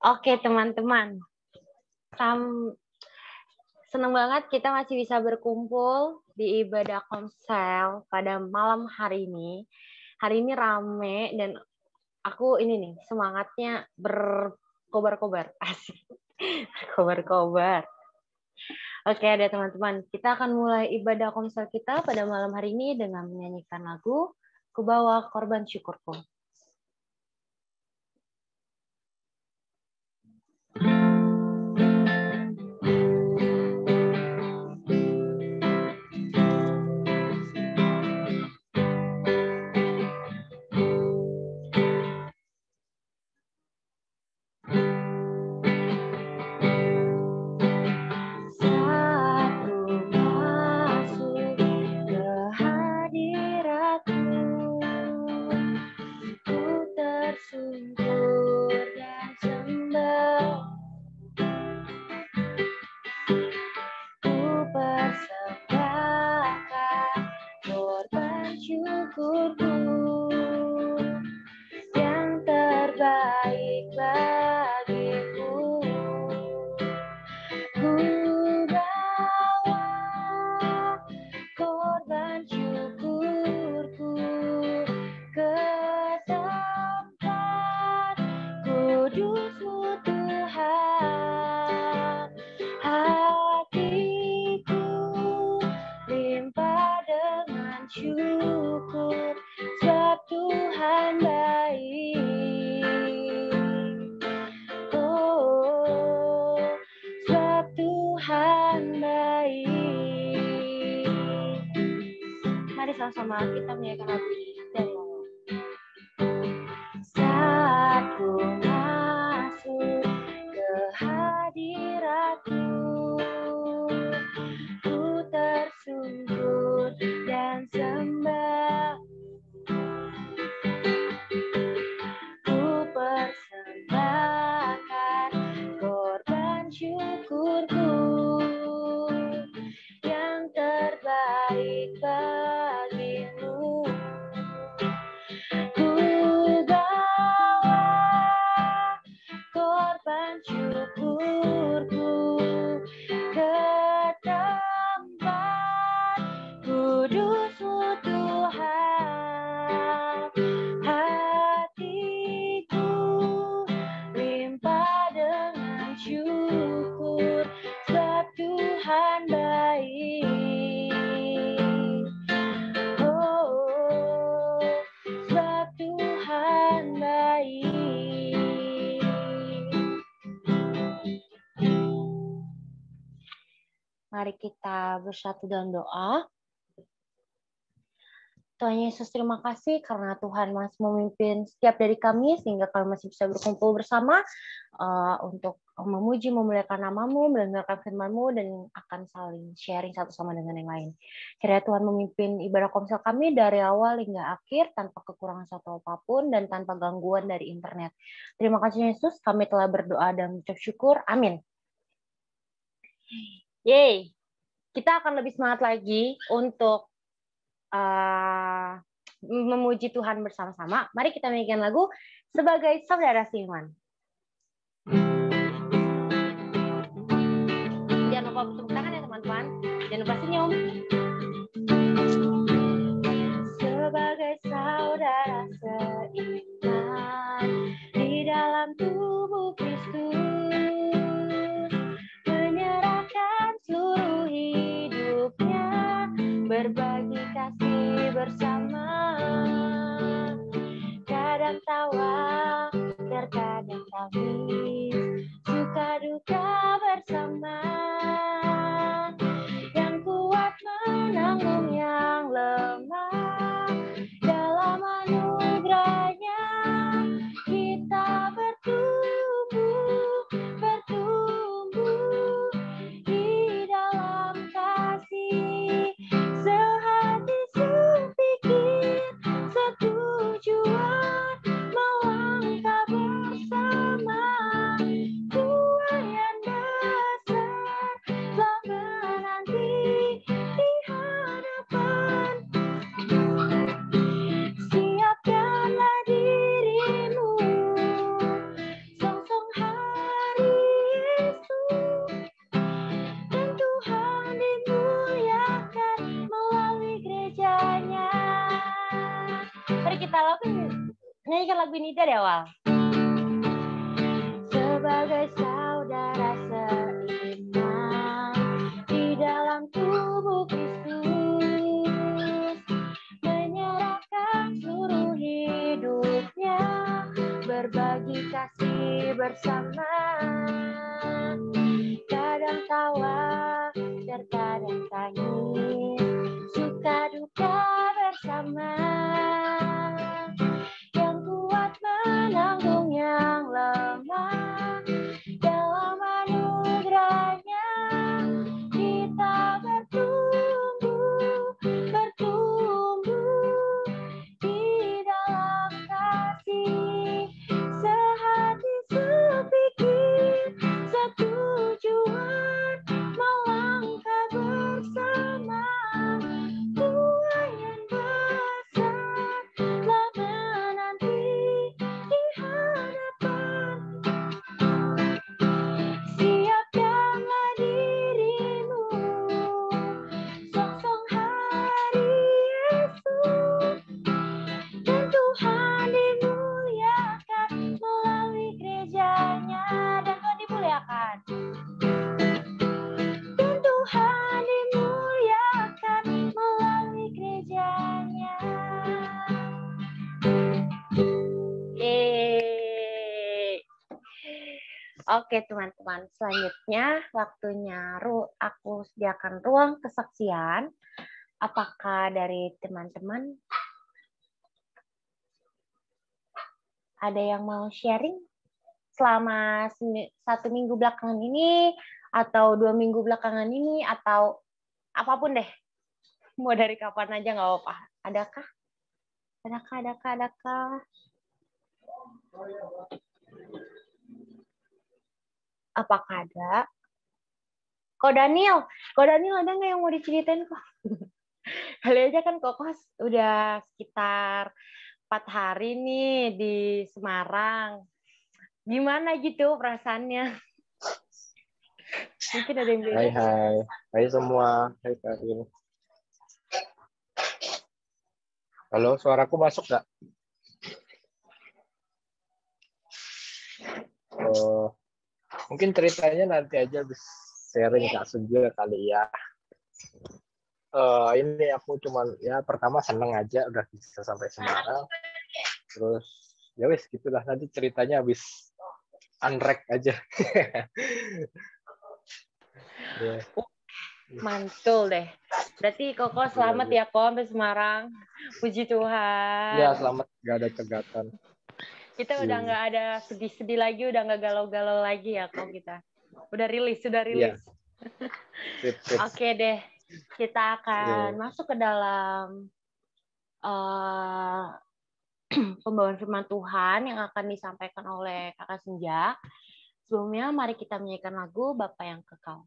Oke teman-teman, senang banget kita masih bisa berkumpul di ibadah Komsel pada malam hari ini. Hari ini rame dan aku ini nih semangatnya berkobar-kobar, asik, berkobar-kobar. Oke ada teman-teman, kita akan mulai ibadah Komsel kita pada malam hari ini dengan menyanyikan lagu Kubawa Korban Syukurku. Sama kita menyanyikan lagu ini dari awal. Saat ku masuk ke hadirat-Mu, ku tersungkur dan sembah. Ku persembahkan korban syukurku yang terbaik bagimu. Ku bawa korban syukurku ke tempat kudus-Mu Tuhan. Hatiku limpah dengan syukur sebab Tuhan baik. Sebab Tuhan baik. Mari kita bersatu dalam doa. Tuhan Yesus, terima kasih karena Tuhan masih memimpin setiap dari kami sehingga kami masih bisa berkumpul bersama untuk memuji, memuliakan nama-Mu, mendengarkan firman-Mu, dan akan saling sharing satu sama dengan yang lain. Kiranya Tuhan memimpin ibadah Komsel kami dari awal hingga akhir tanpa kekurangan satu apapun dan tanpa gangguan dari internet. Terima kasih Yesus, kami telah berdoa dan mengucap syukur. Amin. Yeay, kita akan lebih semangat lagi untuk memuji Tuhan bersama-sama. Mari kita nyanyikan lagu Sebagai Saudara Seiman. Jangan lupa tepuk tangan ya teman-teman. Jangan lupa senyum. Sebagai saudara seiman di dalam tubuh Kristus, menyerahkan seluruh hidupnya, berbagi kasih bersama, kadang tawa, terkadang tangis, suka duka bersama, yang kuat menanggung yang lemah, dalam anugerahnya kita bertumbuh di dalam kasih, sehati sepikir, setujuan, melangkah bersama, tuayan besar nyanyikan lagu ini dari awal. Sebagai saudara seiman di dalam tubuh Kristus, menyerahkan seluruh hidupnya, berbagi kasih bersama, kadang tawa, terkadang tangis, suka duka bersama, yang kuat menanggung yang lemah, dalam anugerahnya kita bertumbuh di dalam kasih, sehati sepikir, setujuan, melangkah bersama, Tuhan yang besar telah menanti di hadapan. Siapkanlah dirimu, songsong hari Yesus, dan Tuhan dimuliakan melalui gerejanya, dan Tuhan dimuliakan. Dan Tuhan dimuliakan melalui gerejanya. Oke teman-teman, selanjutnya waktunya aku sediakan ruang kesaksian. Apakah dari teman-teman ada yang mau sharing selama 1 minggu belakangan ini, atau 2 minggu belakangan ini, atau apapun deh. Mau dari kapan aja nggak apa-apa. Adakah? Apakah ada? Kok Daniel ada nggak yang mau diceritain kok? Kali aja kan Kokos udah sekitar 4 hari nih di Semarang. Gimana gitu perasaannya? Mungkin ada yang beda. Hai semua. Hai Karin. Halo, suaraku masuk nggak? Mungkin ceritanya nanti aja sharing Kak Sunjul kali ya. Ini aku cuman ya pertama seneng aja udah bisa sampai Semarang. Terus ya wis gitulah, nanti ceritanya habis unrek aja. Yeah. Mantul deh. Berarti Koko selamat ya Ko sampai Semarang. Puji Tuhan. Ya selamat, nggak ada cegatan. Kita udah nggak ada sedih-sedih lagi, udah nggak galau-galau lagi ya Ko kita. Udah rilis. Yeah. Oke deh. Kita akan masuk ke dalam pembawaan firman Tuhan yang akan disampaikan oleh Kakak Senja. Sebelumnya mari kita menyanyikan lagu Bapa yang Kekal.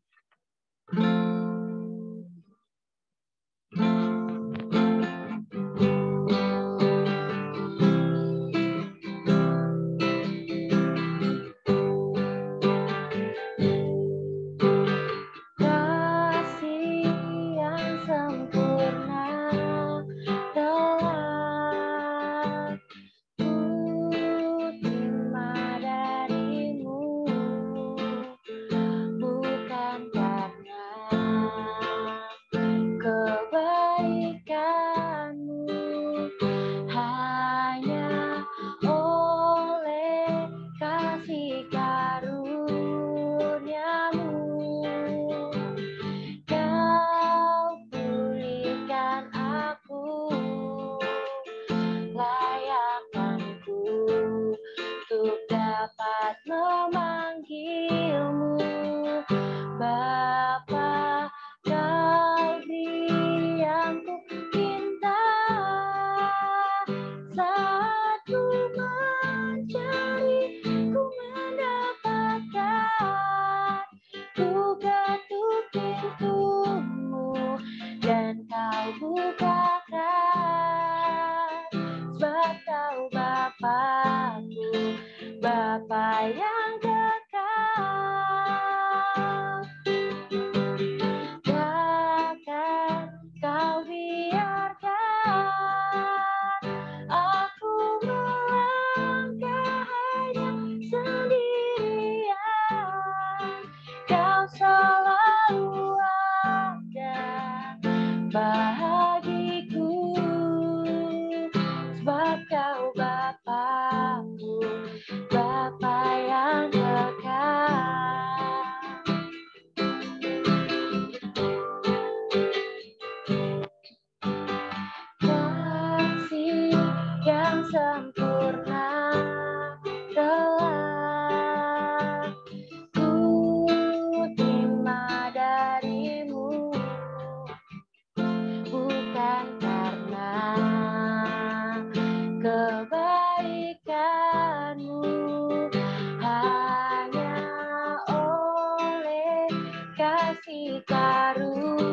kasih karunia-Mu.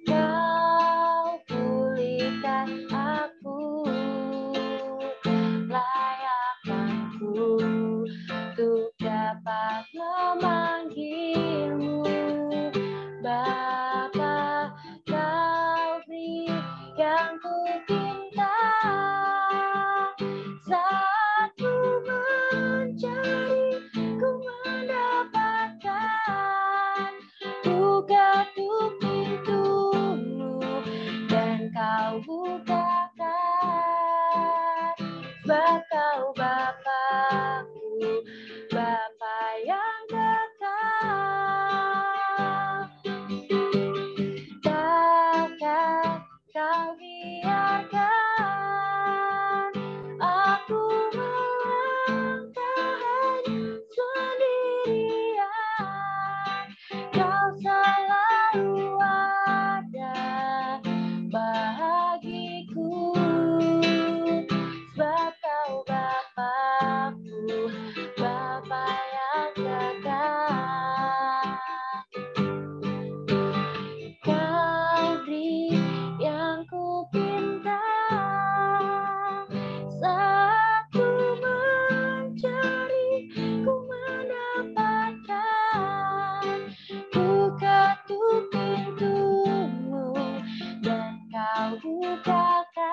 Kau pulihkan aku, layakkanku untuk dapat memanggil-Mu. Bapa, Kau beri yang ku pinta, saat ku mencari, ku mendapatkan. Buka tuh pintu-Mu dan Kau bukakan. Sebab Kau Bapa-Ku, Bapa yang kekal. Takkan Kau biarkan aku melangkah hanya sendirian. Kau selalu ada bagiku, sebab Kau Bapa-Ku, Bapa yang kekal. Kau beri yang ku pinta, saat ku mencari, ku mendapatkan. Buka tuh pintu-Mu dan Kau bukakan.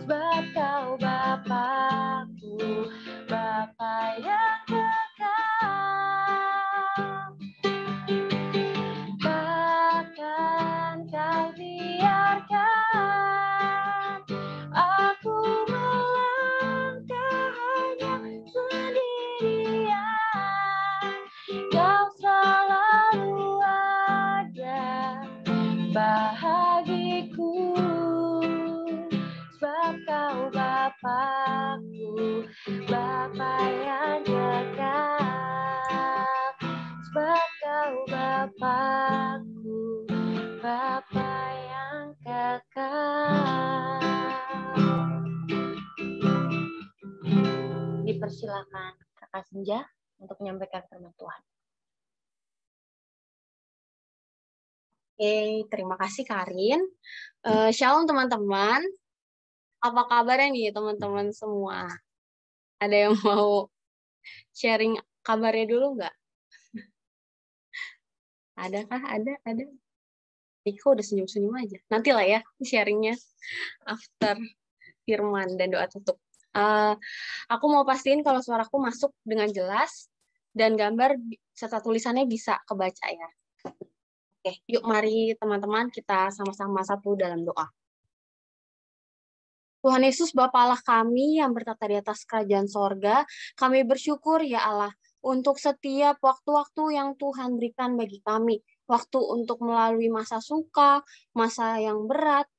Sebab Kau Bapa-Ku, Bapa yang kekal. Takkan Kau biarkan aku melangkah hanya sendirian. Kau selalu ada bagiku, sebab Kau Bapa-Ku, Bapa yang kekal. Sebab Kau Bapa-Ku, Bapa yang kekal. Dipersilakan Kakak Senja untuk menyampaikan firman Tuhan. Oke, terima kasih Karin. Shalom teman-teman. Apa kabarnya nih teman-teman semua? Ada yang mau sharing kabarnya dulu nggak? Adakah? Ada. Niko udah senyum-senyum aja. Nanti lah ya sharingnya after firman dan doa tutup. Aku mau pastiin kalau suaraku masuk dengan jelas dan gambar serta tulisannya bisa kebaca ya. Oke, yuk mari teman-teman kita sama-sama satu dalam doa. Tuhan Yesus, Bapa Allah kami yang bertata di atas kerajaan sorga, kami bersyukur ya Allah untuk setiap waktu-waktu yang Tuhan berikan bagi kami. Waktu untuk melalui masa suka, masa yang berat,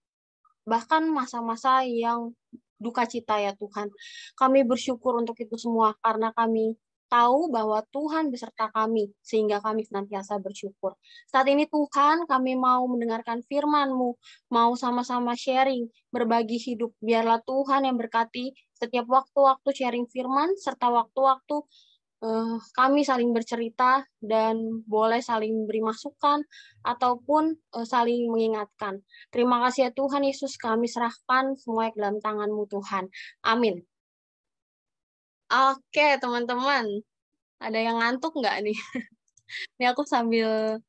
bahkan masa-masa yang duka cita ya Tuhan. Kami bersyukur untuk itu semua karena kami tahu bahwa Tuhan beserta kami, sehingga kami senantiasa bersyukur. Saat ini Tuhan, kami mau mendengarkan firman-Mu, mau sama-sama sharing, berbagi hidup. Biarlah Tuhan yang berkati setiap waktu-waktu sharing firman, serta waktu-waktu kami saling bercerita dan boleh saling beri masukan ataupun saling mengingatkan. Terima kasih ya Tuhan Yesus, kami serahkan semua ke dalam tangan-Mu Tuhan. Amin. Oke, teman-teman. Ada yang ngantuk nggak nih? Ini aku sambil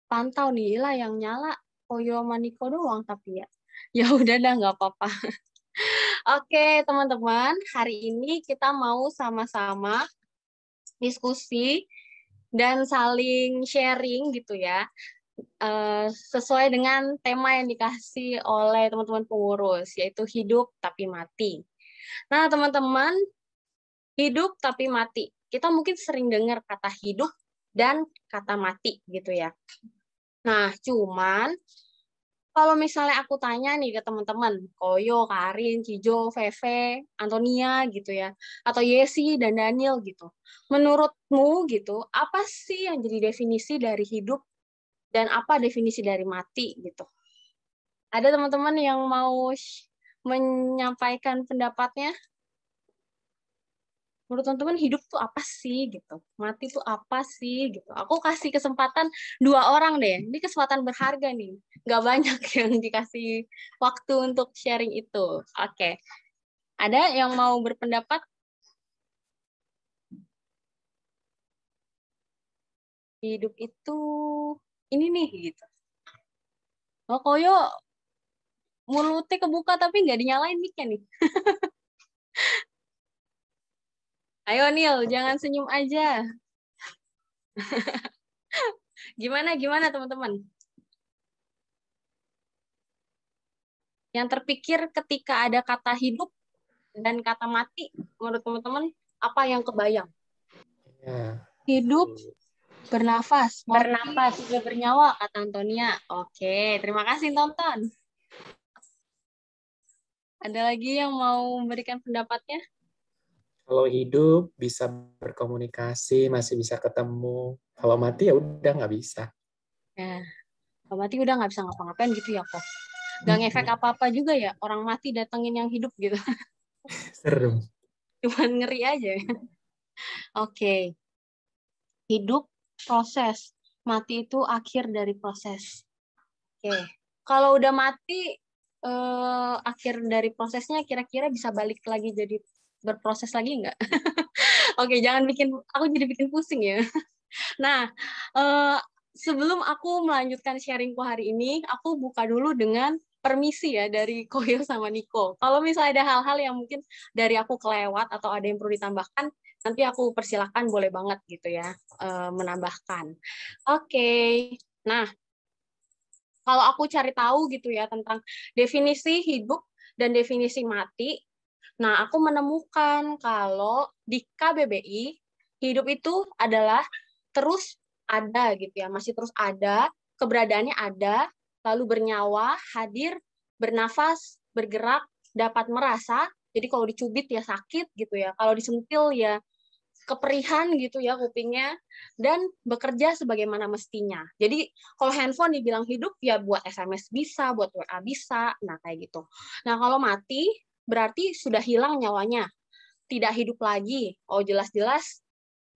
pantau nih, lah yang nyala Koyo Maniko doang tapi ya. Ya udah dah, nggak apa-apa. Oke, teman-teman. Hari ini kita mau sama-sama diskusi dan saling sharing gitu ya. Sesuai dengan tema yang dikasih oleh teman-teman pengurus, yaitu hidup tapi mati. Nah, teman-teman, hidup tapi mati. Kita mungkin sering dengar kata hidup dan kata mati gitu ya. Nah, cuman kalau misalnya aku tanya nih ke teman-teman, Koyo, Karin, Cijo, Feve, Antonia gitu ya, atau Yesi dan Daniel gitu. Menurutmu gitu, apa sih yang jadi definisi dari hidup dan apa definisi dari mati gitu? Ada teman-teman yang mau menyampaikan pendapatnya? Menurut teman-teman hidup tuh apa sih gitu? Mati tuh apa sih gitu? Aku kasih kesempatan 2 orang deh. Ini kesempatan berharga nih. Nggak banyak yang dikasih waktu untuk sharing itu. Oke. Ada yang mau berpendapat? Hidup itu ini nih gitu. Oh, Koyo mulutnya kebuka tapi nggak dinyalain mic-nya nih. Ayo Nil, jangan senyum aja. Gimana teman-teman? Yang terpikir ketika ada kata hidup dan kata mati, menurut teman-teman apa yang kebayang? Ya. Hidup, bernafas, mati, Bernapas. juga bernyawa, kata Antonia. Oke, terima kasih tonton. Ada lagi yang mau memberikan pendapatnya? Kalau hidup bisa berkomunikasi, masih bisa ketemu. Kalau mati ya udah nggak bisa. Ya, kalau mati udah nggak bisa ngapa-ngapain gitu ya kok. Gak ngefek apa-apa juga ya, orang mati datengin yang hidup gitu. Serem. Cuman ngeri aja. Oke, hidup proses, mati itu akhir dari proses. Oke, kalau udah mati, akhir dari prosesnya kira-kira bisa balik lagi jadi berproses lagi nggak? Oke, jangan bikin aku jadi bikin pusing ya. Nah, sebelum aku melanjutkan sharingku hari ini, aku buka dulu dengan permisi ya dari Koyo sama Niko. Kalau misalnya ada hal-hal yang mungkin dari aku kelewat atau ada yang perlu ditambahkan, nanti aku persilahkan boleh banget gitu ya menambahkan. Oke, nah kalau aku cari tahu gitu ya tentang definisi hidup dan definisi mati, nah aku menemukan kalau di KBBI hidup itu adalah terus ada gitu ya, masih terus ada, keberadaannya ada, lalu bernyawa, hadir, bernafas, bergerak, dapat merasa. Jadi kalau dicubit ya sakit gitu ya, kalau disentil ya keperihan gitu ya kupingnya, dan bekerja sebagaimana mestinya. Jadi kalau handphone dibilang hidup ya buat SMS bisa, buat WA bisa, nah kayak gitu. Nah kalau mati berarti sudah hilang nyawanya, tidak hidup lagi. Oh jelas-jelas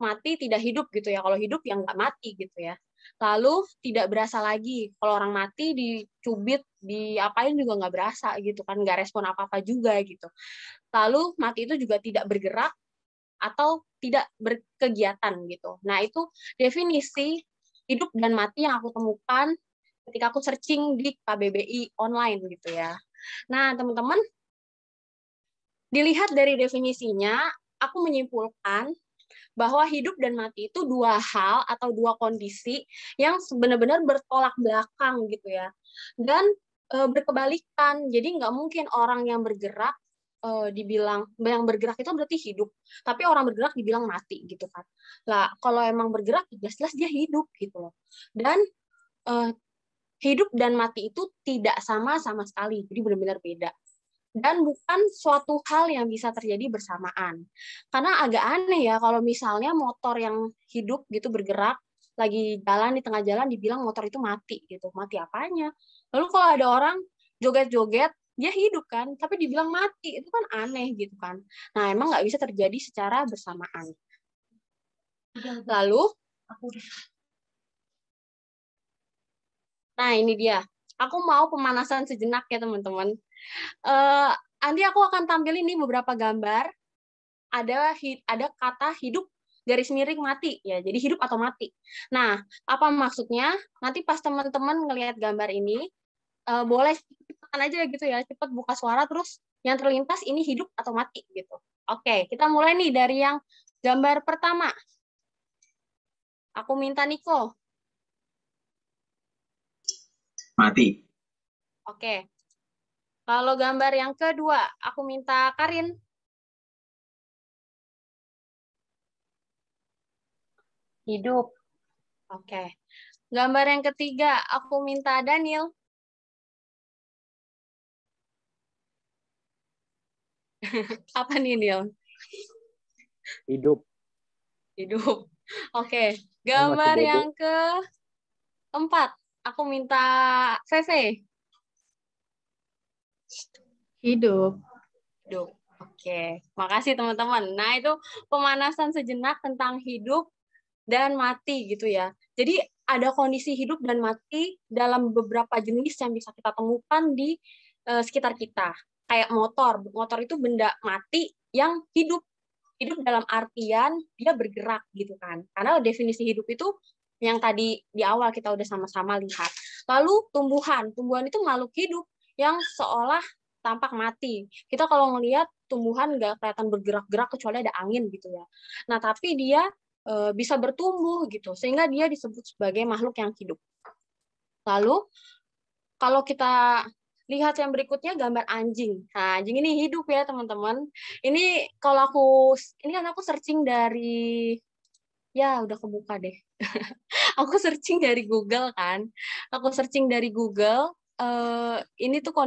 mati tidak hidup gitu ya, kalau hidup ya nggak mati gitu ya. Lalu tidak berasa lagi, kalau orang mati dicubit, diapain juga nggak berasa gitu kan, nggak respon apa-apa juga gitu. Lalu mati itu juga tidak bergerak, atau tidak berkegiatan gitu. Nah, itu definisi hidup dan mati yang aku temukan ketika aku searching di KBBI online gitu ya. Nah, teman-teman, dilihat dari definisinya, aku menyimpulkan bahwa hidup dan mati itu dua hal atau dua kondisi yang benar-benar bertolak belakang gitu ya. Dan berkebalikan. Jadi nggak mungkin orang yang bergerak dibilang yang bergerak itu berarti hidup, tapi orang bergerak dibilang mati gitu kan. Lah kalau emang bergerak jelas-jelas dia hidup gitu loh. Dan hidup dan mati itu tidak sama sama sekali, jadi benar-benar beda. Dan bukan suatu hal yang bisa terjadi bersamaan. Karena agak aneh ya kalau misalnya motor yang hidup gitu bergerak lagi jalan di tengah jalan dibilang motor itu mati gitu. Mati apanya? Lalu kalau ada orang joget-joget dia hidup kan, tapi dibilang mati, itu kan aneh gitu kan. Nah, emang nggak bisa terjadi secara bersamaan. Lalu, nah ini dia. Aku mau pemanasan sejenak ya teman-teman. Nanti aku akan tampilin nih beberapa gambar. Ada kata hidup garis miring mati ya. Jadi hidup atau mati. Nah, apa maksudnya? Nanti pas teman-teman ngelihat gambar ini, boleh cepetan aja gitu ya, cepet buka suara terus yang terlintas ini hidup atau mati gitu. Oke, kita mulai nih dari yang gambar pertama. Aku minta Niko. Mati. Oke. Kalau gambar yang kedua, aku minta Karin. Hidup. Oke. Gambar yang ketiga, aku minta Daniel. Apa nih, Daniel? Hidup. Hidup. Oke. Gambar yang keempat, aku minta Feve. Hidup. Hidup. Oke. Oke, makasih teman-teman. Nah, itu pemanasan sejenak tentang hidup dan mati gitu ya. Jadi ada kondisi hidup dan mati dalam beberapa jenis yang bisa kita temukan di sekitar kita. Kayak motor. Motor itu benda mati yang hidup. Hidup dalam artian dia bergerak gitu kan. Karena definisi hidup itu yang tadi di awal kita udah sama-sama lihat. Lalu tumbuhan. Tumbuhan itu makhluk hidup yang seolah tampak mati. Kita kalau ngelihat tumbuhan nggak kelihatan bergerak-gerak kecuali ada angin gitu ya. Nah, tapi dia bisa bertumbuh gitu, sehingga dia disebut sebagai makhluk yang hidup. Lalu, kalau kita lihat yang berikutnya gambar anjing. Nah, anjing ini hidup ya teman-teman. Ini ini kan aku searching dari, ya udah kebuka deh. Aku searching dari Google kan. Aku searching dari Google. Ini tuh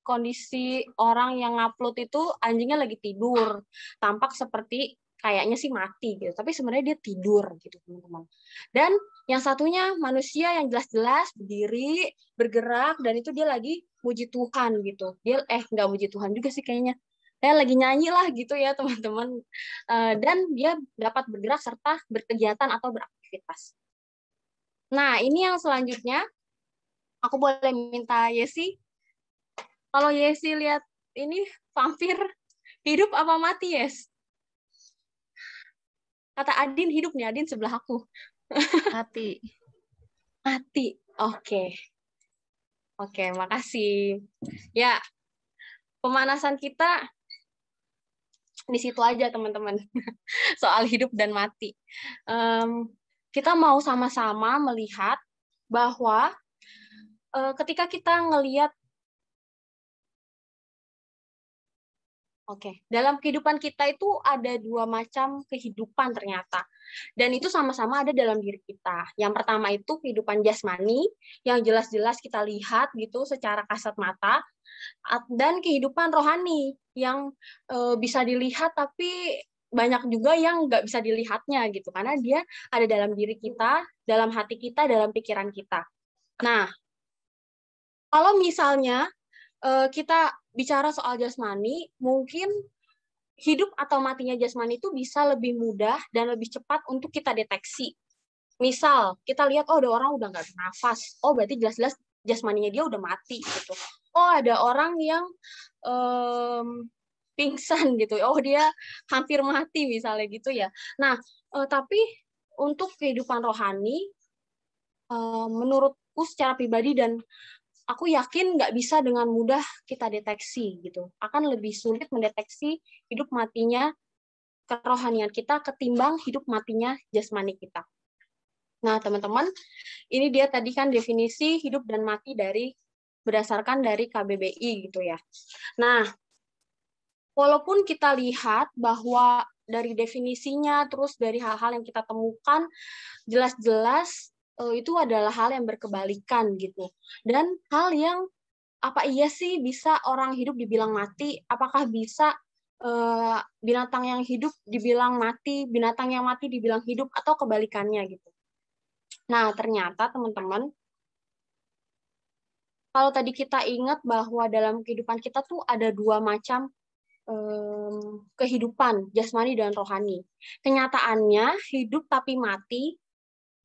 kondisi orang yang ngupload itu anjingnya lagi tidur, tampak seperti kayaknya sih mati gitu, tapi sebenarnya dia tidur gitu teman-teman. Dan yang satunya manusia yang jelas-jelas berdiri, bergerak, dan itu dia lagi muji Tuhan gitu. Dia nggak muji Tuhan juga sih kayaknya. Saya lagi nyanyi lah gitu ya teman-teman. Dan dia dapat bergerak serta berkegiatan atau beraktivitas. Nah, ini yang selanjutnya. Aku boleh minta Yesi. Kalau Yesi lihat ini vampir hidup apa mati, Yes? Kata Adin hidup nih, Adin sebelah aku. Mati. Mati. Oke. Oke, makasih. Ya, pemanasan kita di situ aja, teman-teman. Soal hidup dan mati. Kita mau sama-sama melihat bahwa ketika kita ngelihat dalam kehidupan kita itu ada dua macam kehidupan ternyata. Dan itu sama-sama ada dalam diri kita. Yang pertama itu kehidupan jasmani, yang jelas-jelas kita lihat gitu secara kasat mata. Dan kehidupan rohani, yang bisa dilihat tapi banyak juga yang nggak bisa dilihatnya gitu. Karena dia ada dalam diri kita, dalam hati kita, dalam pikiran kita. Nah, kalau misalnya kita bicara soal jasmani, mungkin hidup atau matinya jasmani itu bisa lebih mudah dan lebih cepat untuk kita deteksi. Misal, kita lihat, oh ada orang udah nggak bernafas, oh berarti jelas-jelas jasmaninya dia udah mati gitu. Oh ada orang yang pingsan gitu, oh dia hampir mati misalnya gitu ya. Nah, tapi untuk kehidupan rohani, menurutku secara pribadi dan aku yakin nggak bisa dengan mudah kita deteksi gitu. Akan lebih sulit mendeteksi hidup matinya kerohanian kita ketimbang hidup matinya jasmani kita. Nah, teman-teman, ini dia tadi kan definisi hidup dan mati berdasarkan dari KBBI gitu ya. Nah, walaupun kita lihat bahwa dari definisinya terus dari hal-hal yang kita temukan jelas-jelas itu adalah hal yang berkebalikan gitu. Dan hal yang apa iya sih bisa orang hidup dibilang mati? Apakah bisa binatang yang hidup dibilang mati, binatang yang mati dibilang hidup, atau kebalikannya gitu. Nah, ternyata teman-teman, kalau tadi kita ingat bahwa dalam kehidupan kita tuh ada dua macam kehidupan, jasmani dan rohani. Kenyataannya hidup tapi mati,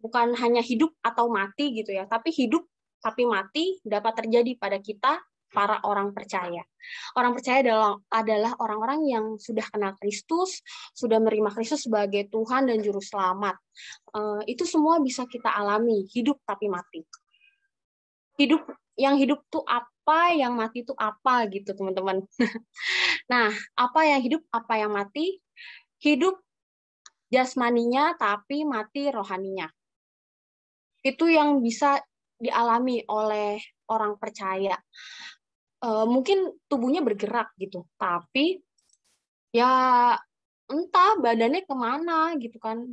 bukan hanya hidup atau mati gitu ya, tapi hidup tapi mati dapat terjadi pada kita, para orang percaya. Orang percaya adalah orang-orang yang sudah kenal Kristus, sudah menerima Kristus sebagai Tuhan dan Juru Selamat. Itu semua bisa kita alami, hidup tapi mati. Yang hidup tuh apa, yang mati tuh apa gitu, teman-teman. Nah, apa yang hidup, apa yang mati? Hidup jasmaninya tapi mati rohaninya. Itu yang bisa dialami oleh orang percaya. Mungkin tubuhnya bergerak gitu, tapi ya entah badannya kemana gitu kan,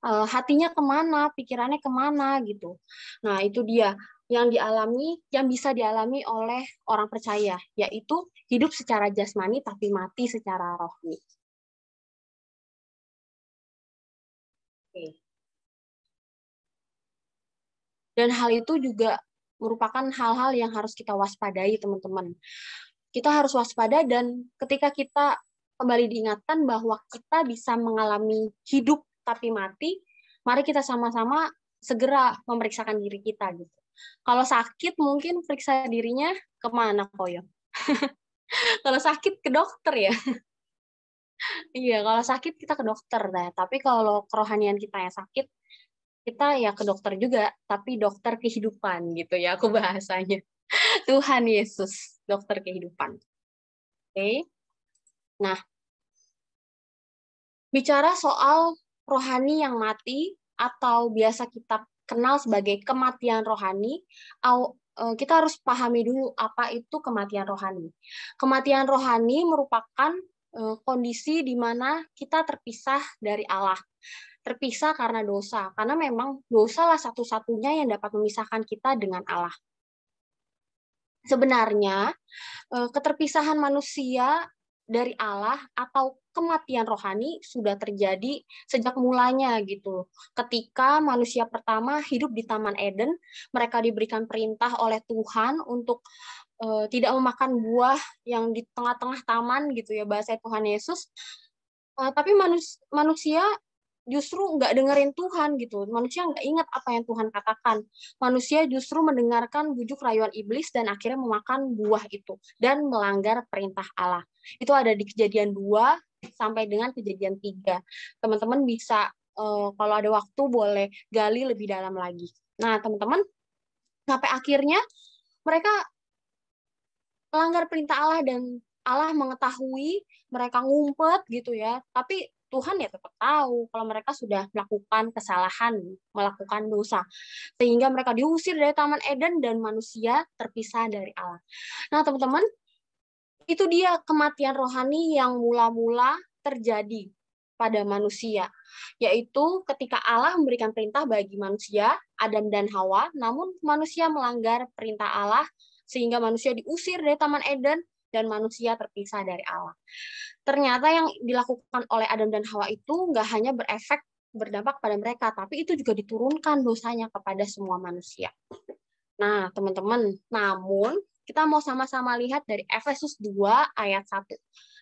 hatinya kemana, pikirannya kemana gitu. Nah itu dia yang bisa dialami oleh orang percaya, yaitu hidup secara jasmani tapi mati secara rohani. Oke. Dan hal itu juga merupakan hal-hal yang harus kita waspadai, teman-teman. Kita harus waspada, dan ketika kita kembali diingatkan bahwa kita bisa mengalami hidup tapi mati, mari kita sama-sama segera memeriksakan diri kita gitu. Kalau sakit mungkin periksa dirinya kemana, Koyo? Kalau sakit ke dokter ya. Iya, kalau sakit kita ke dokter dah. Tapi kalau kerohanian kita yang sakit, kita ya ke dokter juga, tapi dokter kehidupan gitu ya aku bahasanya. Tuhan Yesus, dokter kehidupan. Oke. Nah, bicara soal rohani yang mati atau biasa kita kenal sebagai kematian rohani, kita harus pahami dulu apa itu kematian rohani. Kematian rohani merupakan kondisi di mana kita terpisah dari Allah. Terpisah karena dosa, karena memang dosa lah satu-satunya yang dapat memisahkan kita dengan Allah. Sebenarnya, keterpisahan manusia dari Allah atau kematian rohani sudah terjadi sejak mulanya gitu. Ketika manusia pertama hidup di Taman Eden, mereka diberikan perintah oleh Tuhan untuk tidak memakan buah yang di tengah-tengah taman gitu ya, bahasa Tuhan Yesus. Tapi manusia justru nggak dengerin Tuhan gitu. Manusia nggak ingat apa yang Tuhan katakan. Manusia justru mendengarkan bujuk rayuan iblis dan akhirnya memakan buah itu dan melanggar perintah Allah. Itu ada di Kejadian 2 sampai dengan Kejadian 3. Teman-teman bisa kalau ada waktu boleh gali lebih dalam lagi. Nah, teman-teman, sampai akhirnya mereka melanggar perintah Allah dan Allah mengetahui, mereka ngumpet gitu ya. Tapi Tuhan ya tetap tahu kalau mereka sudah melakukan kesalahan, melakukan dosa. Sehingga mereka diusir dari Taman Eden dan manusia terpisah dari Allah. Nah, teman-teman, itu dia kematian rohani yang mula-mula terjadi pada manusia. Yaitu ketika Allah memberikan perintah bagi manusia, Adam dan Hawa, namun manusia melanggar perintah Allah, sehingga manusia diusir dari Taman Eden dan manusia terpisah dari Allah. Ternyata yang dilakukan oleh Adam dan Hawa itu nggak hanya berdampak pada mereka, tapi itu juga diturunkan dosanya kepada semua manusia. Nah, teman-teman, namun kita mau sama-sama lihat dari Efesus 2 ayat 1.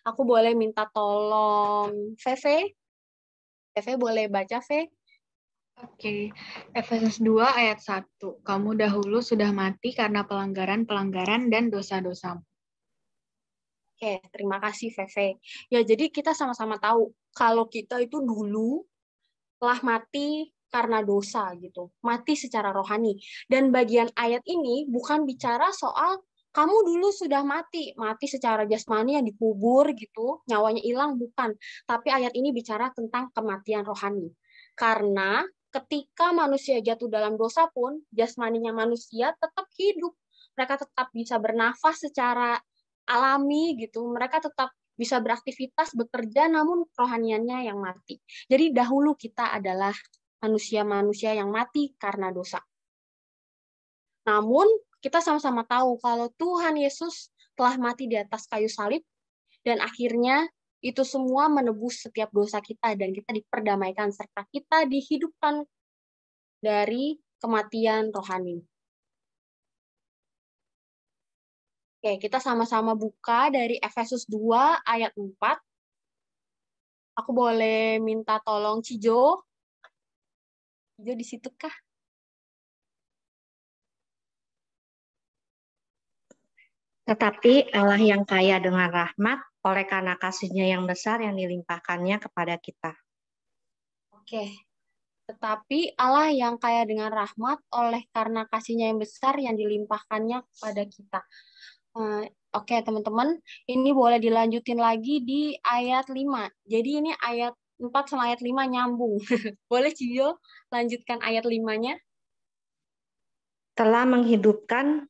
Aku boleh minta tolong Veve? Veve boleh baca, Ve? Oke, Efesus 2 ayat 1. Kamu dahulu sudah mati karena pelanggaran-pelanggaran dan dosa-dosamu. Oke, terima kasih Veve. Ya, jadi kita sama-sama tahu kalau kita itu dulu telah mati karena dosa gitu. Mati secara rohani. Dan bagian ayat ini bukan bicara soal kamu dulu sudah mati secara jasmani yang dikubur gitu, nyawanya hilang, bukan. Tapi ayat ini bicara tentang kematian rohani. Karena ketika manusia jatuh dalam dosa pun, jasmaninya manusia tetap hidup. Mereka tetap bisa bernafas secara alami gitu. Mereka tetap bisa beraktivitas, bekerja, namun rohaniannya yang mati. Jadi dahulu kita adalah manusia-manusia yang mati karena dosa. Namun kita sama-sama tahu kalau Tuhan Yesus telah mati di atas kayu salib, dan akhirnya itu semua menebus setiap dosa kita dan kita diperdamaikan serta kita dihidupkan dari kematian rohani. Oke, kita sama-sama buka dari Efesus 2 ayat 4. Aku boleh minta tolong Cijo? Cijo di situ kah? Tetapi Allah yang kaya dengan rahmat, oleh karena kasih-Nya yang besar yang dilimpahkannya kepada kita. Oke. Tetapi Allah yang kaya dengan rahmat, oleh karena kasih-Nya yang besar yang dilimpahkannya kepada kita. Oke, teman-teman, ini boleh dilanjutin lagi di ayat 5. Jadi ini ayat 4 sama ayat 5 nyambung. Boleh Cijo lanjutkan ayat 5-nya? Telah menghidupkan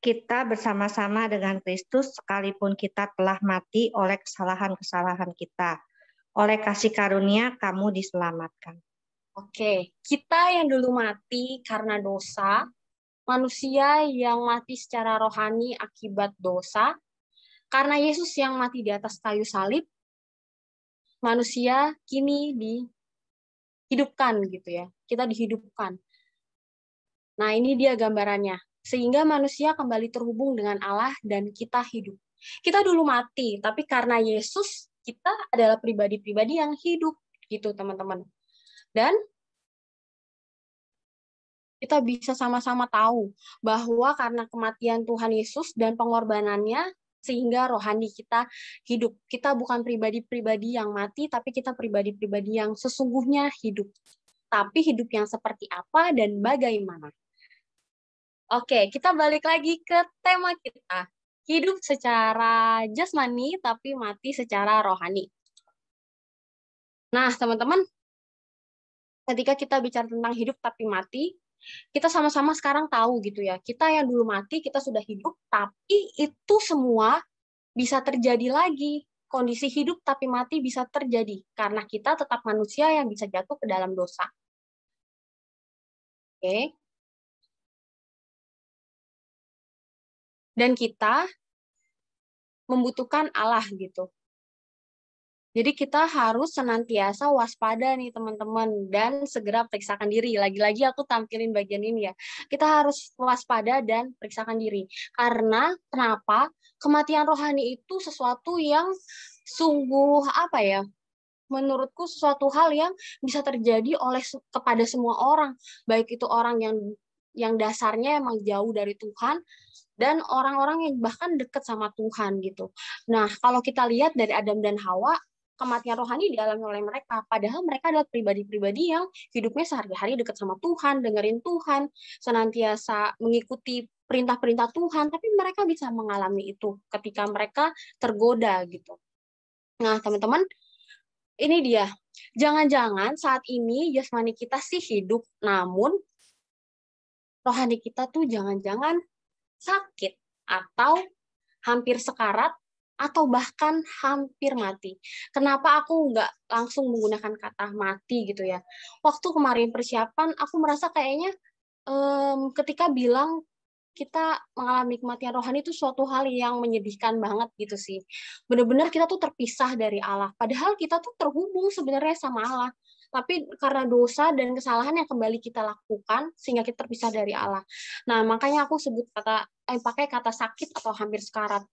kita bersama-sama dengan Kristus sekalipun kita telah mati oleh kesalahan-kesalahan kita. Oleh kasih karunia kamu diselamatkan. Oke, kita yang dulu mati karena dosa, manusia yang mati secara rohani akibat dosa, karena Yesus yang mati di atas kayu salib, manusia kini dihidupkan gitu ya. Kita dihidupkan. Nah, ini dia gambarannya. Sehingga manusia kembali terhubung dengan Allah dan kita hidup. Kita dulu mati, tapi karena Yesus kita adalah pribadi-pribadi yang hidup gitu teman-teman. Dan kita bisa sama-sama tahu bahwa karena kematian Tuhan Yesus dan pengorbanannya, sehingga rohani kita hidup. Kita bukan pribadi-pribadi yang mati, tapi kita pribadi-pribadi yang sesungguhnya hidup. Tapi hidup yang seperti apa dan bagaimana? Oke, kita balik lagi ke tema kita. Hidup secara jasmani, tapi mati secara rohani. Nah, teman-teman, ketika kita bicara tentang hidup tapi mati, kita sama-sama sekarang tahu gitu ya, kita yang dulu mati, kita sudah hidup, tapi itu semua bisa terjadi lagi. Kondisi hidup tapi mati bisa terjadi, karena kita tetap manusia yang bisa jatuh ke dalam dosa. Oke. Dan kita membutuhkan Allah gitu. Jadi kita harus senantiasa waspada nih teman-teman dan segera periksakan diri. Lagi-lagi aku tampilin bagian ini ya. Kita harus waspada dan periksakan diri. Karena kenapa? Kematian rohani itu sesuatu yang sungguh apa ya? Menurutku sesuatu hal yang bisa terjadi kepada semua orang. Baik itu orang yang dasarnya emang jauh dari Tuhan dan orang-orang yang bahkan dekat sama Tuhan gitu. Nah, kalau kita lihat dari Adam dan Hawa, kematian rohani dialami oleh mereka. Padahal mereka adalah pribadi-pribadi yang hidupnya sehari-hari dekat sama Tuhan, dengerin Tuhan, senantiasa mengikuti perintah-perintah Tuhan, tapi mereka bisa mengalami itu ketika mereka tergoda gitu. Nah, teman-teman, ini dia. Jangan-jangan saat ini jasmani kita sih hidup, namun rohani kita tuh jangan-jangan sakit atau hampir sekarat atau bahkan hampir mati. Kenapa aku nggak langsung menggunakan kata mati gitu ya? Waktu kemarin persiapan, aku merasa kayaknya ketika bilang kita mengalami kematian rohani itu suatu hal yang menyedihkan banget gitu sih. Benar-benar kita tuh terpisah dari Allah. Padahal kita tuh terhubung sebenarnya sama Allah. Tapi karena dosa dan kesalahan yang kembali kita lakukan, sehingga kita terpisah dari Allah. Nah, makanya aku pakai kata sakit atau hampir sekarat.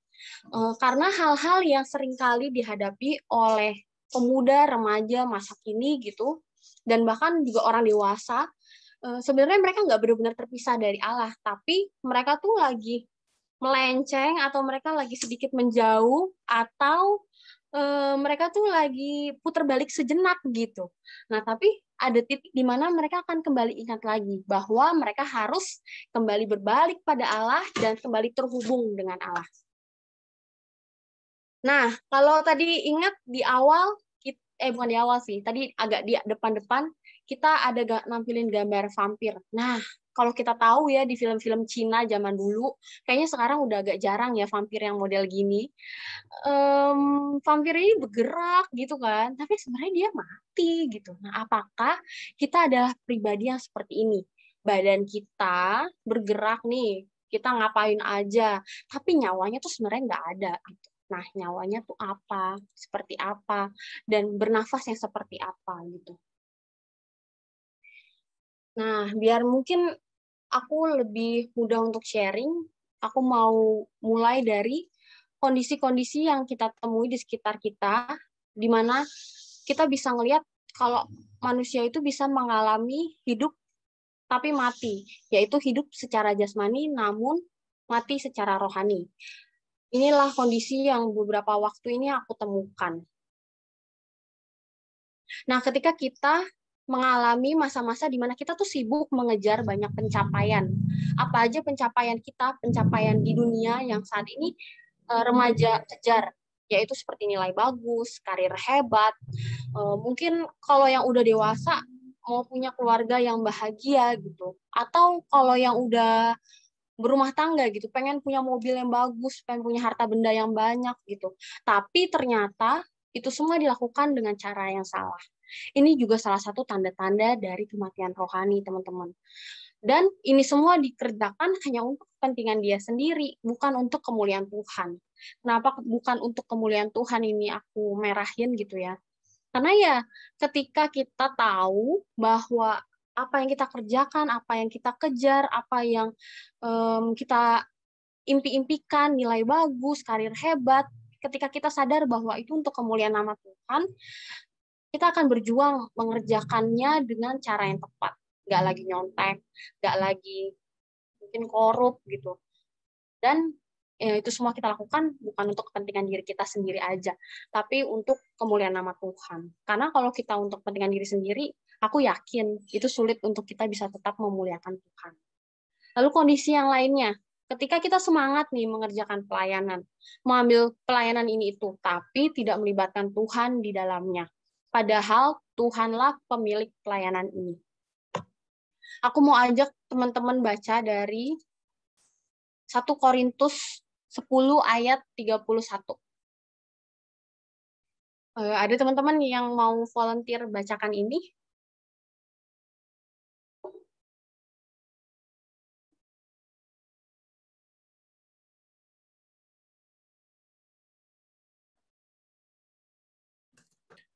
Karena hal-hal yang seringkali dihadapi oleh pemuda, remaja, masa kini gitu, dan bahkan juga orang dewasa, sebenarnya mereka nggak benar-benar terpisah dari Allah, tapi mereka tuh lagi melenceng atau mereka lagi sedikit menjauh atau mereka tuh lagi putar balik sejenak gitu. Nah, tapi ada titik di mana mereka akan kembali ingat lagi bahwa mereka harus kembali berbalik pada Allah dan kembali terhubung dengan Allah. Nah, kalau tadi ingat di awal, bukan di awal sih, tadi agak di depan-depan, kita ada nampilin gambar vampir. Nah, kalau kita tahu ya di film-film Cina zaman dulu, kayaknya sekarang udah agak jarang ya vampir yang model gini. Vampir ini bergerak gitu kan, tapi sebenarnya dia mati gitu. Nah, apakah kita adalah pribadi yang seperti ini? Badan kita bergerak nih, kita ngapain aja, tapi nyawanya tuh sebenarnya nggak ada gitu. Nah, nyawanya tuh apa, seperti apa, dan bernafas yang seperti apa gitu. Nah, biar mungkin aku lebih mudah untuk sharing, aku mau mulai dari kondisi-kondisi yang kita temui di sekitar kita, di mana kita bisa ngelihat kalau manusia itu bisa mengalami hidup tapi mati, yaitu hidup secara jasmani namun mati secara rohani. Inilah kondisi yang beberapa waktu ini aku temukan. Nah, ketika kita mengalami masa-masa di mana kita tuh sibuk mengejar banyak pencapaian. Apa aja pencapaian kita, pencapaian di dunia yang saat ini remaja kejar, yaitu seperti nilai bagus, karir hebat. Mungkin kalau yang udah dewasa mau punya keluarga yang bahagia gitu. Atau kalau yang udah berumah tangga gitu, pengen punya mobil yang bagus, pengen punya harta benda yang banyak gitu. Tapi ternyata itu semua dilakukan dengan cara yang salah. Ini juga salah satu tanda-tanda dari kematian rohani, teman-teman. Dan ini semua dikerjakan hanya untuk kepentingan dia sendiri, bukan untuk kemuliaan Tuhan. Kenapa bukan untuk kemuliaan Tuhan ini aku merahin gitu ya? Karena ya ketika kita tahu bahwa apa yang kita kerjakan, apa yang kita kejar, apa yang kita impi-impikan, nilai bagus, karir hebat, ketika kita sadar bahwa itu untuk kemuliaan nama Tuhan, kita akan berjuang mengerjakannya dengan cara yang tepat. Nggak lagi nyontek, nggak lagi mungkin korup gitu. Dan itu semua kita lakukan bukan untuk kepentingan diri kita sendiri aja, tapi untuk kemuliaan nama Tuhan. Karena kalau kita untuk kepentingan diri sendiri, aku yakin itu sulit untuk kita bisa tetap memuliakan Tuhan. Lalu kondisi yang lainnya, ketika kita semangat nih mengerjakan pelayanan, mengambil pelayanan ini itu, tapi tidak melibatkan Tuhan di dalamnya. Padahal Tuhanlah pemilik pelayanan ini. Aku mau ajak teman-teman baca dari 1 Korintus 10 ayat 31. Ada teman-teman yang mau volunteer bacakan ini?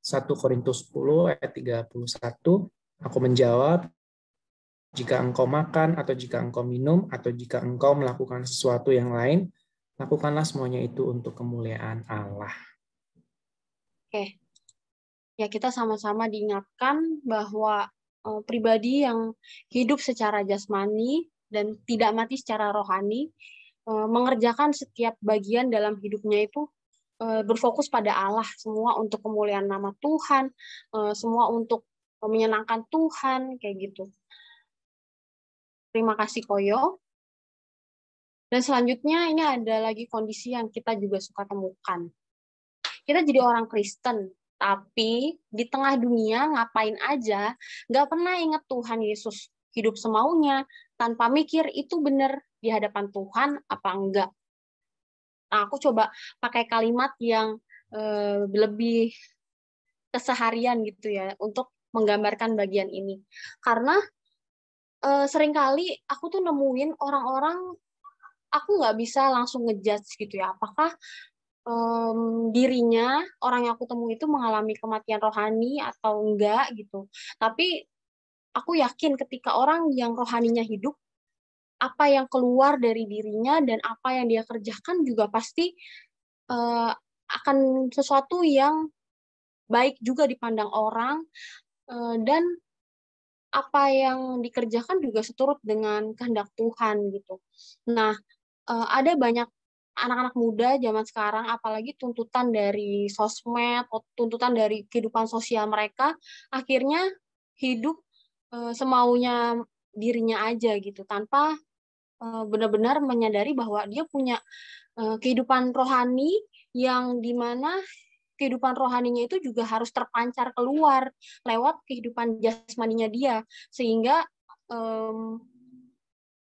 Satu Korintus 10 ayat 31, aku menjawab, jika engkau makan atau jika engkau minum atau jika engkau melakukan sesuatu yang lain, lakukanlah semuanya itu untuk kemuliaan Allah. Oke. Ya, kita sama-sama diingatkan bahwa pribadi yang hidup secara jasmani dan tidak mati secara rohani, mengerjakan setiap bagian dalam hidupnya itu berfokus pada Allah, semua untuk kemuliaan nama Tuhan, semua untuk menyenangkan Tuhan, kayak gitu. Terima kasih Koyo. Dan selanjutnya ini ada lagi kondisi yang kita juga suka temukan. Kita jadi orang Kristen, tapi di tengah dunia ngapain aja, nggak pernah ingat Tuhan Yesus. Hidup semaunya, tanpa mikir itu benar di hadapan Tuhan apa enggak. Nah, aku coba pakai kalimat yang lebih keseharian gitu ya, untuk menggambarkan bagian ini. Karena seringkali aku tuh nemuin orang-orang, aku nggak bisa langsung ngejudge gitu ya, apakah dirinya, orang yang aku temui itu mengalami kematian rohani atau enggak gitu. Tapi aku yakin ketika orang yang rohaninya hidup, apa yang keluar dari dirinya dan apa yang dia kerjakan juga pasti akan sesuatu yang baik juga dipandang orang, dan apa yang dikerjakan juga seturut dengan kehendak Tuhan gitu. Nah, ada banyak anak-anak muda zaman sekarang, apalagi tuntutan dari sosmed, tuntutan dari kehidupan sosial mereka, akhirnya hidup semaunya dirinya aja gitu, tanpa benar-benar menyadari bahwa dia punya kehidupan rohani yang dimana kehidupan rohaninya itu juga harus terpancar keluar lewat kehidupan jasmaninya dia, sehingga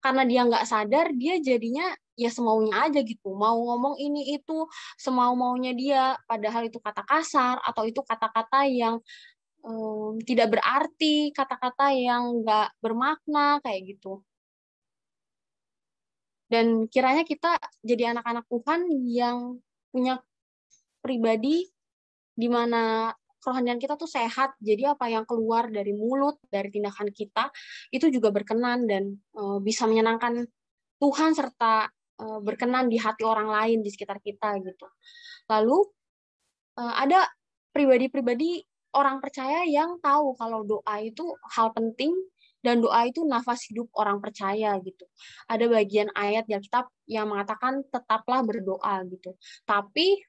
karena dia nggak sadar, dia jadinya ya semaunya aja gitu, mau ngomong ini itu semau-maunya dia, padahal itu kata kasar atau itu kata-kata yang tidak berarti, kata-kata yang nggak bermakna kayak gitu. Dan kiranya kita jadi anak-anak Tuhan yang punya pribadi di mana kerohanian kita tuh sehat, jadi apa yang keluar dari mulut, dari tindakan kita, itu juga berkenan dan bisa menyenangkan Tuhan serta berkenan di hati orang lain di sekitar kita gitu. Lalu ada pribadi-pribadi orang percaya yang tahu kalau doa itu hal penting dan doa itu nafas hidup orang percaya gitu. Ada bagian ayat di Alkitab yang mengatakan tetaplah berdoa gitu. Tapi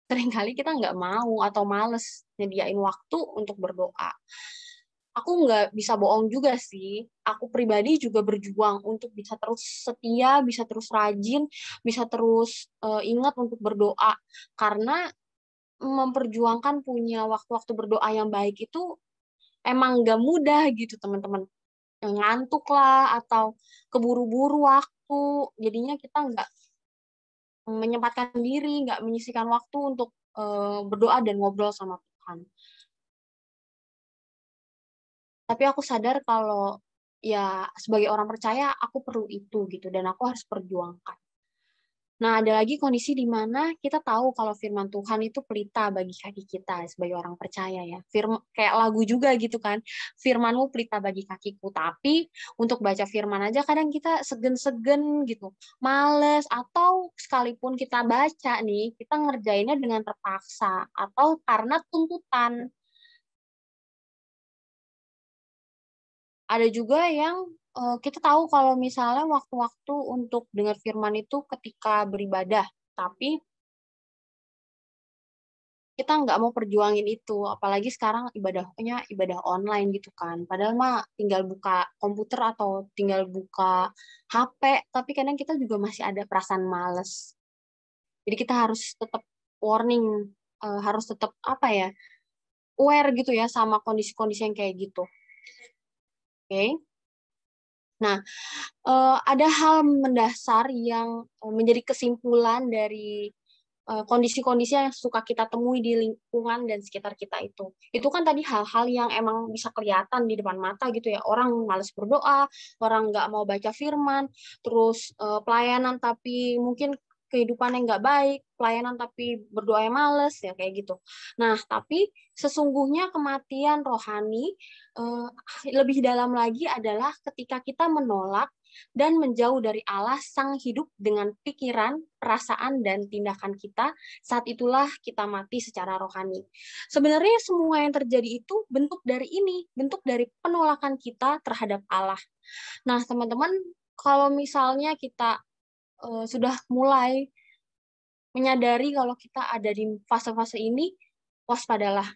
seringkali kita nggak mau atau males nyediain waktu untuk berdoa. Aku nggak bisa bohong juga sih. Aku pribadi juga berjuang untuk bisa terus setia, bisa terus rajin, bisa terus ingat untuk berdoa. Karena memperjuangkan punya waktu-waktu berdoa yang baik itu emang nggak mudah gitu teman-teman. Ngantuk lah atau keburu-buru waktu, jadinya kita nggak menyempatkan diri, nggak menyisihkan waktu untuk berdoa dan ngobrol sama Tuhan. Tapi aku sadar kalau ya sebagai orang percaya aku perlu itu gitu, dan aku harus perjuangkan. Nah, ada lagi kondisi di mana kita tahu kalau firman Tuhan itu pelita bagi kaki kita sebagai orang percaya ya. Kayak lagu juga gitu kan. Firman-Mu pelita bagi kakiku. Tapi untuk baca firman aja kadang kita segen-segen gitu. Males, atau sekalipun kita baca nih, kita ngerjainnya dengan terpaksa atau karena tuntutan. Ada juga yang kita tahu kalau misalnya waktu-waktu untuk dengar firman itu ketika beribadah, tapi kita nggak mau perjuangin itu, apalagi sekarang ibadahnya ibadah online gitu kan. Padahal mah tinggal buka komputer atau tinggal buka HP, tapi kadang kita juga masih ada perasaan males. Jadi kita harus tetap warning, harus tetap apa ya, aware gitu ya sama kondisi-kondisi yang kayak gitu. Oke. Nah, ada hal mendasar yang menjadi kesimpulan dari kondisi-kondisi yang suka kita temui di lingkungan dan sekitar kita itu. Itu kan tadi hal-hal yang emang bisa kelihatan di depan mata gitu ya. Orang malas berdoa, orang nggak mau baca firman, terus pelayanan tapi mungkin kehidupannya nggak baik, pelayanan tapi berdoa males, ya kayak gitu. Nah, tapi sesungguhnya kematian rohani lebih dalam lagi adalah ketika kita menolak dan menjauh dari Allah sang hidup dengan pikiran, perasaan, dan tindakan kita, saat itulah kita mati secara rohani. Sebenarnya semua yang terjadi itu bentuk dari ini, bentuk dari penolakan kita terhadap Allah. Nah, teman-teman, kalau misalnya kita sudah mulai menyadari kalau kita ada di fase-fase ini, waspadalah.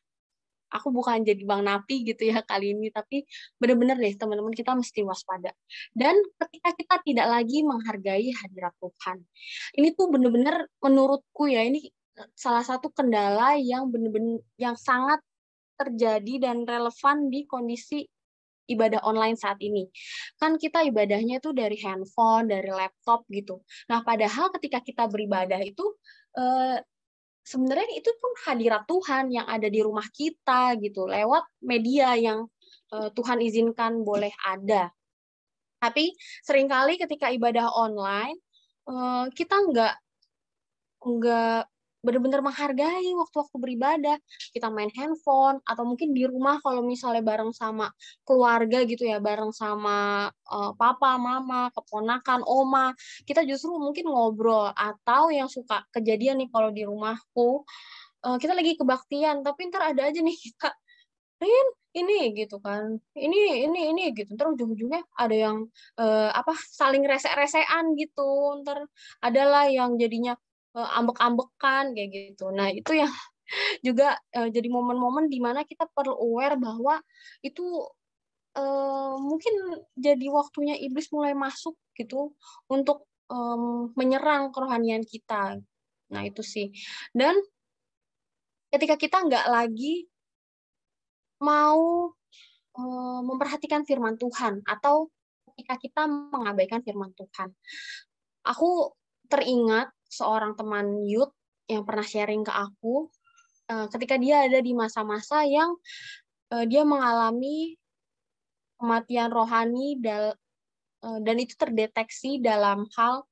Aku bukan jadi Bang Napi gitu ya kali ini, tapi benar-benar deh teman-teman kita mesti waspada. Dan ketika kita tidak lagi menghargai hadirat Tuhan. Ini tuh benar-benar menurutku ya, ini salah satu kendala yang benar-benar yang sangat terjadi dan relevan di kondisi ibadah online saat ini. Kan kita ibadahnya itu dari handphone, dari laptop gitu. Nah, padahal ketika kita beribadah itu sebenarnya itu pun hadirat Tuhan yang ada di rumah kita gitu, lewat media yang Tuhan izinkan boleh ada. Tapi seringkali ketika ibadah online, kita nggak benar-benar menghargai waktu-waktu beribadah. Kita main handphone, atau mungkin di rumah kalau misalnya bareng sama keluarga gitu ya, bareng sama papa, mama, keponakan, oma, kita justru mungkin ngobrol. Atau yang suka kejadian nih kalau di rumahku, kita lagi kebaktian, tapi ntar ada aja nih kita, Rin, ini gitu kan, ini gitu, ntar ujung-ujungnya ada yang saling resek-resean gitu, ntar adalah yang jadinya ambek-ambekan kayak gitu. Nah, itu yang juga jadi momen-momen di mana kita perlu aware bahwa itu mungkin jadi waktunya iblis mulai masuk gitu untuk menyerang kerohanian kita. Nah, itu sih. Dan ketika kita nggak lagi mau memperhatikan firman Tuhan, atau ketika kita mengabaikan firman Tuhan. Aku teringat seorang teman youth yang pernah sharing ke aku ketika dia ada di masa-masa yang dia mengalami kematian rohani dan itu terdeteksi dalam hal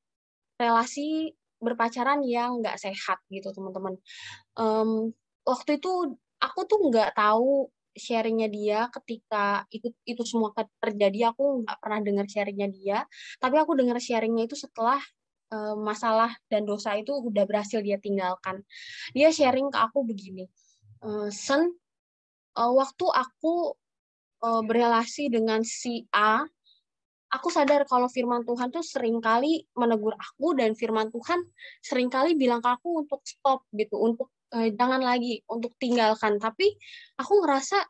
relasi berpacaran yang nggak sehat gitu teman-teman. Waktu itu aku tuh nggak tahu sharingnya dia ketika itu semua terjadi. Aku nggak pernah dengar sharingnya dia, tapi aku dengar sharingnya itu setelah masalah dan dosa itu udah berhasil dia tinggalkan. Dia sharing ke aku begini, Sen, waktu aku berelasi dengan si A, aku sadar kalau firman Tuhan tuh seringkali menegur aku, dan firman Tuhan seringkali bilang ke aku untuk stop gitu, untuk jangan lagi, untuk tinggalkan. Tapi aku ngerasa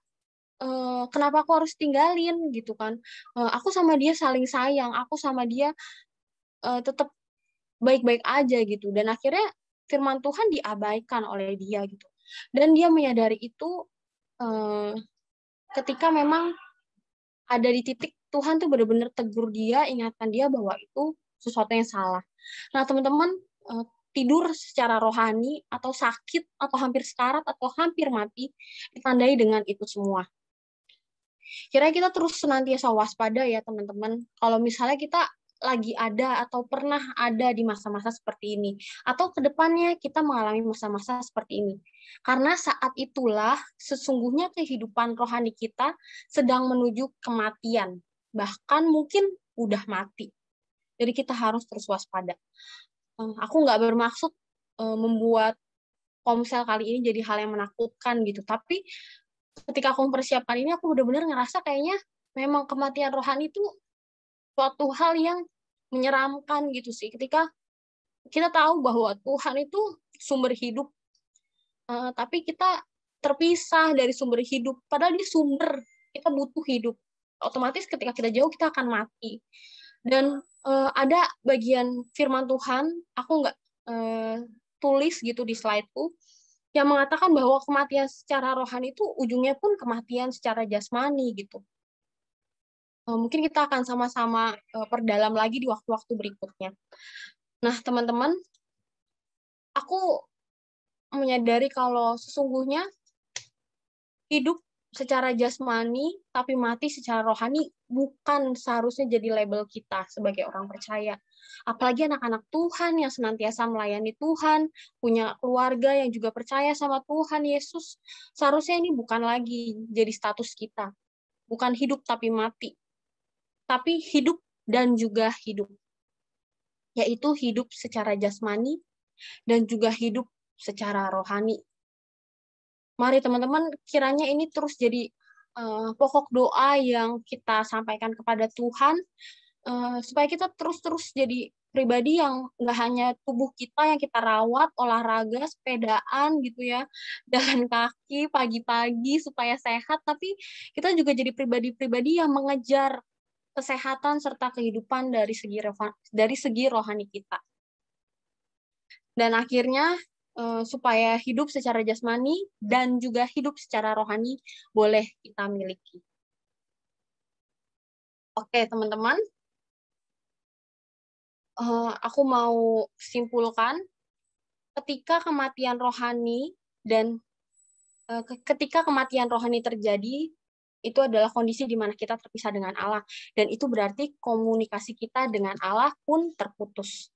kenapa aku harus tinggalin gitu kan? Aku sama dia saling sayang, aku sama dia tetap baik-baik aja gitu. Dan akhirnya firman Tuhan diabaikan oleh dia gitu. Dan dia menyadari itu ketika memang ada di titik Tuhan tuh benar-benar tegur dia, ingatkan dia bahwa itu sesuatu yang salah. Nah, teman-teman, tidur secara rohani atau sakit atau hampir sekarat atau hampir mati ditandai dengan itu semua. Kira-kira kita terus senantiasa waspada ya teman-teman. Kalau misalnya kita lagi ada atau pernah ada di masa-masa seperti ini, atau kedepannya kita mengalami masa-masa seperti ini. Karena saat itulah sesungguhnya kehidupan rohani kita sedang menuju kematian, bahkan mungkin udah mati. Jadi kita harus terus waspada. Aku nggak bermaksud membuat Komsel kali ini jadi hal yang menakutkan gitu, tapi ketika aku mempersiapkan ini, aku benar-benar ngerasa kayaknya memang kematian rohani itu suatu hal yang menyeramkan gitu sih. Ketika kita tahu bahwa Tuhan itu sumber hidup, tapi kita terpisah dari sumber hidup. Padahal dia sumber, kita butuh hidup. Otomatis ketika kita jauh, kita akan mati. Dan ada bagian firman Tuhan, aku nggak tulis gitu di slide-ku, yang mengatakan bahwa kematian secara rohani itu ujungnya pun kematian secara jasmani gitu. Mungkin kita akan sama-sama perdalam lagi di waktu-waktu berikutnya. Nah, teman-teman, aku menyadari kalau sesungguhnya hidup secara jasmani tapi mati secara rohani bukan seharusnya jadi label kita sebagai orang percaya. Apalagi anak-anak Tuhan yang senantiasa melayani Tuhan, punya keluarga yang juga percaya sama Tuhan Yesus. Seharusnya ini bukan lagi jadi status kita. Bukan hidup tapi mati. Tapi hidup dan juga hidup. Yaitu hidup secara jasmani dan juga hidup secara rohani. Mari teman-teman, kiranya ini terus jadi pokok doa yang kita sampaikan kepada Tuhan, supaya kita terus-terus jadi pribadi yang nggak hanya tubuh kita yang kita rawat, olahraga, sepedaan gitu ya, jalan kaki pagi-pagi supaya sehat, tapi kita juga jadi pribadi-pribadi yang mengejar kesehatan serta kehidupan dari segi rohani kita. Dan akhirnya supaya hidup secara jasmani dan juga hidup secara rohani boleh kita miliki. Oke, teman-teman. Aku mau simpulkan, ketika kematian rohani terjadi, itu adalah kondisi di mana kita terpisah dengan Allah. Dan itu berarti komunikasi kita dengan Allah pun terputus.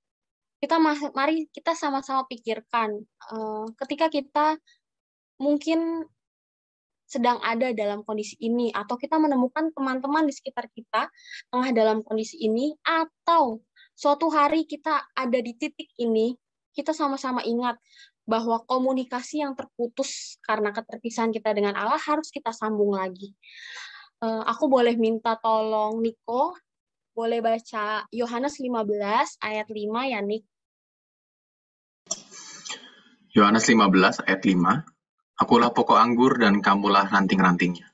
Mari kita sama-sama pikirkan, ketika kita mungkin sedang ada dalam kondisi ini, atau kita menemukan teman-teman di sekitar kita tengah dalam kondisi ini, atau suatu hari kita ada di titik ini, kita sama-sama ingat bahwa komunikasi yang terputus karena keterpisahan kita dengan Allah harus kita sambung lagi. Aku boleh minta tolong Niko, boleh baca Yohanes 15 ayat 5 ya, Nik? Yohanes 15 ayat 5, Akulah pokok anggur dan kamulah ranting-rantingnya.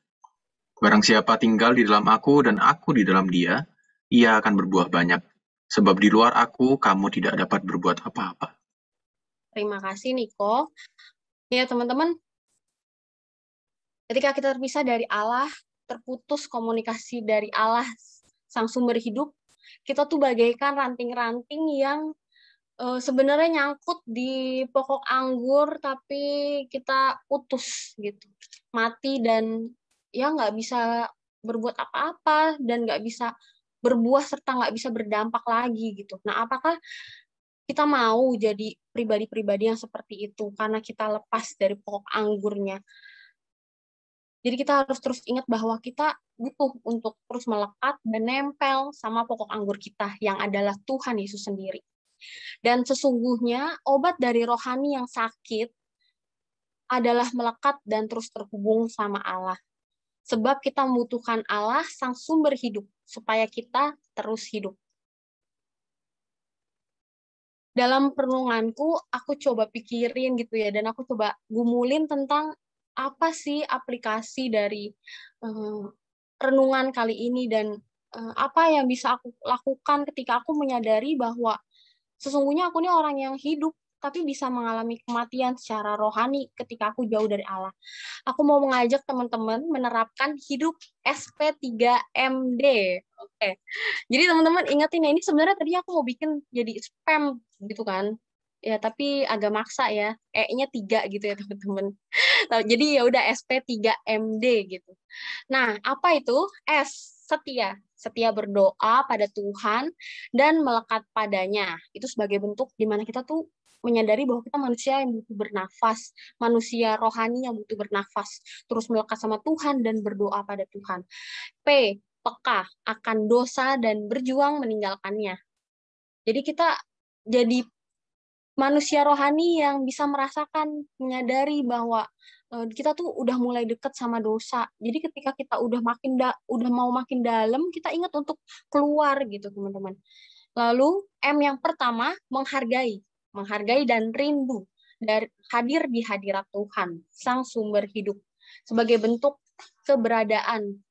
Barang siapa tinggal di dalam aku dan aku di dalam dia, ia akan berbuah banyak. Sebab di luar aku, kamu tidak dapat berbuat apa-apa. Terima kasih, Niko. Ya, teman-teman, ketika kita terpisah dari Allah, terputus komunikasi dari Allah, sang sumber hidup, kita tuh bagaikan ranting-ranting yang sebenarnya nyangkut di pokok anggur, tapi kita putus gitu, mati dan ya nggak bisa berbuat apa-apa dan nggak bisa berbuah serta nggak bisa berdampak lagi gitu. Nah, apakah kita mau jadi pribadi-pribadi yang seperti itu karena kita lepas dari pokok anggurnya? Jadi kita harus terus ingat bahwa kita butuh untuk terus melekat dan nempel sama pokok anggur kita yang adalah Tuhan Yesus sendiri. Dan sesungguhnya obat dari rohani yang sakit adalah melekat dan terus terhubung sama Allah. Sebab kita membutuhkan Allah, sang sumber hidup, supaya kita terus hidup. Dalam perenunganku, aku coba pikirin gitu ya, dan aku coba gumulin tentang apa sih aplikasi dari renungan kali ini, dan apa yang bisa aku lakukan ketika aku menyadari bahwa sesungguhnya aku ini orang yang hidup, tapi bisa mengalami kematian secara rohani ketika aku jauh dari Allah. Aku mau mengajak teman-teman menerapkan hidup SP3MD. Oke. Jadi teman-teman ingetin ya, ini sebenarnya tadi aku mau bikin jadi spam gitu kan. Ya, tapi agak maksa ya. E-nya 3 gitu ya teman-teman. Jadi ya udah SP3MD gitu. Nah, apa itu? S, setia. setia berdoa pada Tuhan dan melekat padanya. Itu sebagai bentuk di mana kita tuh menyadari bahwa kita manusia yang butuh bernafas, manusia rohani yang butuh bernafas, terus melekat sama Tuhan dan berdoa pada Tuhan. P, peka akan dosa dan berjuang meninggalkannya. Jadi kita jadi manusia rohani yang bisa merasakan, menyadari bahwa kita tuh udah mulai dekat sama dosa. Jadi ketika kita udah mau makin dalam, kita ingat untuk keluar gitu, teman-teman. Lalu M yang pertama, menghargai dan rindu hadir di hadirat Tuhan, Sang Sumber Hidup, sebagai bentuk keberadaan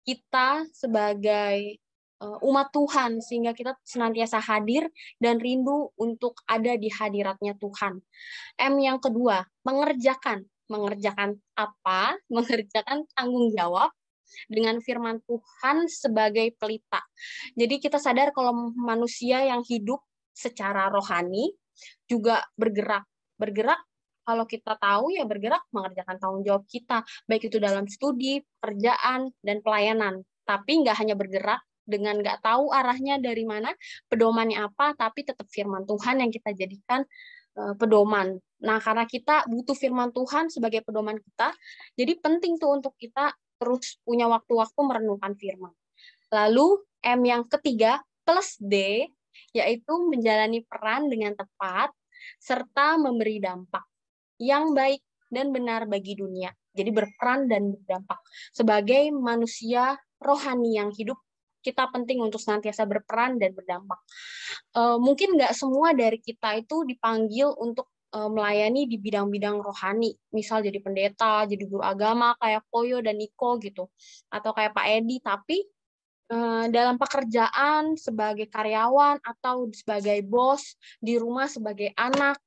kita sebagai umat Tuhan, sehingga kita senantiasa hadir dan rindu untuk ada di hadiratnya Tuhan. M yang kedua, mengerjakan apa? Mengerjakan tanggung jawab dengan firman Tuhan sebagai pelita. Jadi kita sadar kalau manusia yang hidup secara rohani juga bergerak kalau kita tahu ya bergerak mengerjakan tanggung jawab kita, baik itu dalam studi, pekerjaan, dan pelayanan. Tapi nggak hanya bergerak dengan nggak tahu arahnya dari mana, pedomannya apa, tapi tetap firman Tuhan yang kita jadikan pedoman. Nah, karena kita butuh firman Tuhan sebagai pedoman kita, jadi penting tuh untuk kita terus punya waktu-waktu merenungkan firman. Lalu M yang ketiga, plus D, yaitu menjalani peran dengan tepat, serta memberi dampak yang baik dan benar bagi dunia. Jadi berperan dan berdampak. Sebagai manusia rohani yang hidup, kita penting untuk senantiasa berperan dan berdampak. Mungkin nggak semua dari kita itu dipanggil untuk melayani di bidang-bidang rohani. Misal jadi pendeta, jadi guru agama, kayak Koyo dan Niko gitu. Atau kayak Pak Edi, tapi dalam pekerjaan sebagai karyawan atau sebagai bos, di rumah sebagai anak,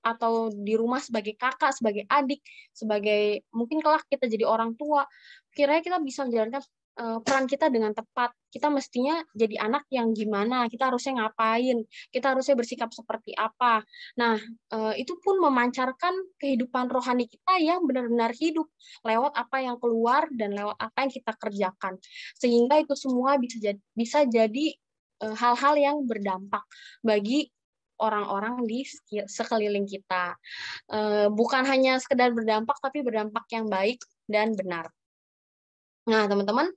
atau di rumah sebagai kakak, sebagai adik, sebagai mungkin kelak kita jadi orang tua, kiranya kita bisa menjalankan peran kita dengan tepat. Kita mestinya jadi anak yang gimana, kita harusnya ngapain, kita harusnya bersikap seperti apa. Nah, itu pun memancarkan kehidupan rohani kita yang benar-benar hidup lewat apa yang keluar dan lewat apa yang kita kerjakan. Sehingga itu semua bisa jadi hal-hal yang berdampak bagi orang-orang di sekeliling kita. Bukan hanya sekedar berdampak, tapi berdampak yang baik dan benar. Nah, teman-teman,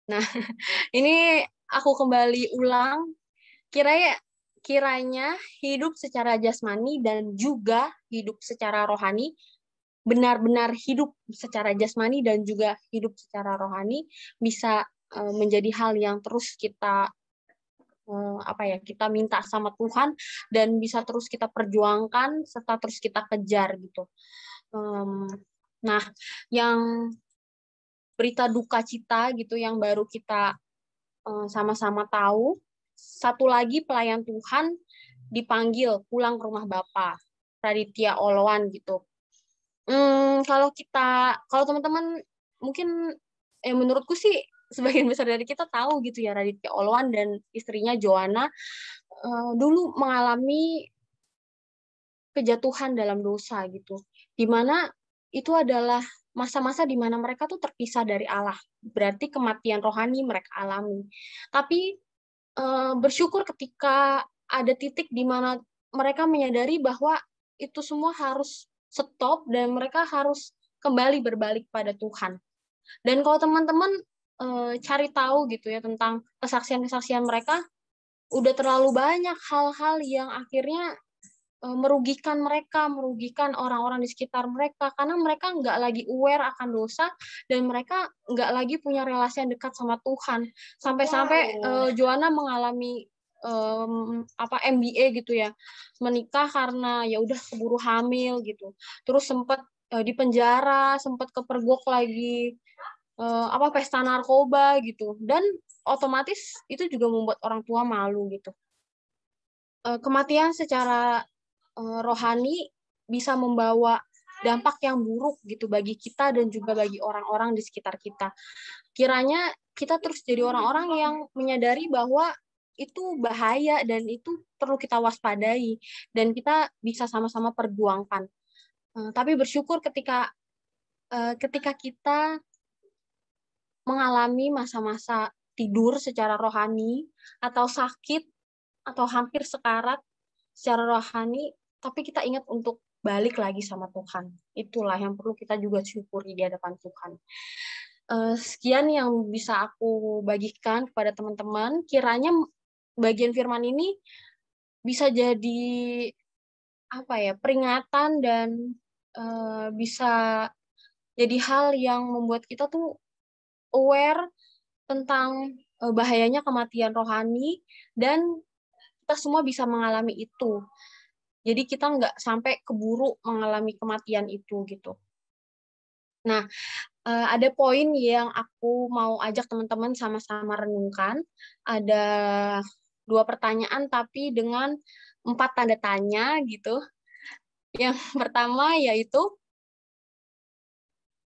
nah, ini aku kembali ulang. Kiranya hidup secara jasmani dan juga hidup secara rohani, benar-benar hidup secara jasmani dan juga hidup secara rohani bisa menjadi hal yang terus kita kita minta sama Tuhan dan bisa terus kita perjuangkan serta terus kita kejar gitu. Nah, yang berita duka cita gitu yang baru kita sama-sama tahu, satu lagi pelayan Tuhan dipanggil pulang ke rumah Bapa, Raditya Oloan gitu. Kalau teman-teman mungkin menurutku sih sebagian besar dari kita tahu gitu ya, Raditya Oloan dan istrinya Joanna dulu mengalami kejatuhan dalam dosa gitu, di mana itu adalah masa-masa di mana mereka tuh terpisah dari Allah, berarti kematian rohani mereka alami. Tapi bersyukur ketika ada titik di mana mereka menyadari bahwa itu semua harus stop dan mereka harus kembali berbalik pada Tuhan. Dan kalau teman-teman cari tahu gitu ya tentang kesaksian-kesaksian mereka, udah terlalu banyak hal-hal yang akhirnya merugikan mereka, merugikan orang-orang di sekitar mereka, karena mereka nggak lagi aware akan dosa dan mereka nggak lagi punya relasi yang dekat sama Tuhan. Sampai-sampai Joanna mengalami MBA gitu ya, menikah karena ya udah keburu hamil gitu, terus sempat di penjara, sempat kepergok lagi, pesta narkoba gitu, dan otomatis itu juga membuat orang tua malu gitu. Kematian secara rohani bisa membawa dampak yang buruk gitu bagi kita dan juga bagi orang-orang di sekitar kita. Kiranya kita terus jadi orang-orang yang menyadari bahwa itu bahaya dan itu perlu kita waspadai dan kita bisa sama-sama perjuangkan. Tapi bersyukur ketika kita mengalami masa-masa tidur secara rohani, atau sakit, atau hampir sekarat secara rohani, tapi kita ingat untuk balik lagi sama Tuhan. Itulah yang perlu kita juga syukuri di hadapan Tuhan. Sekian yang bisa aku bagikan kepada teman-teman. Kiranya bagian firman ini bisa jadi peringatan dan bisa jadi hal yang membuat kita tuh aware tentang bahayanya kematian rohani, dan kita semua bisa mengalami itu. Jadi kita nggak sampai keburu mengalami kematian itu gitu. Nah, ada poin yang aku mau ajak teman-teman sama-sama renungkan. Ada 2 pertanyaan tapi dengan 4 tanda tanya gitu. Yang pertama yaitu,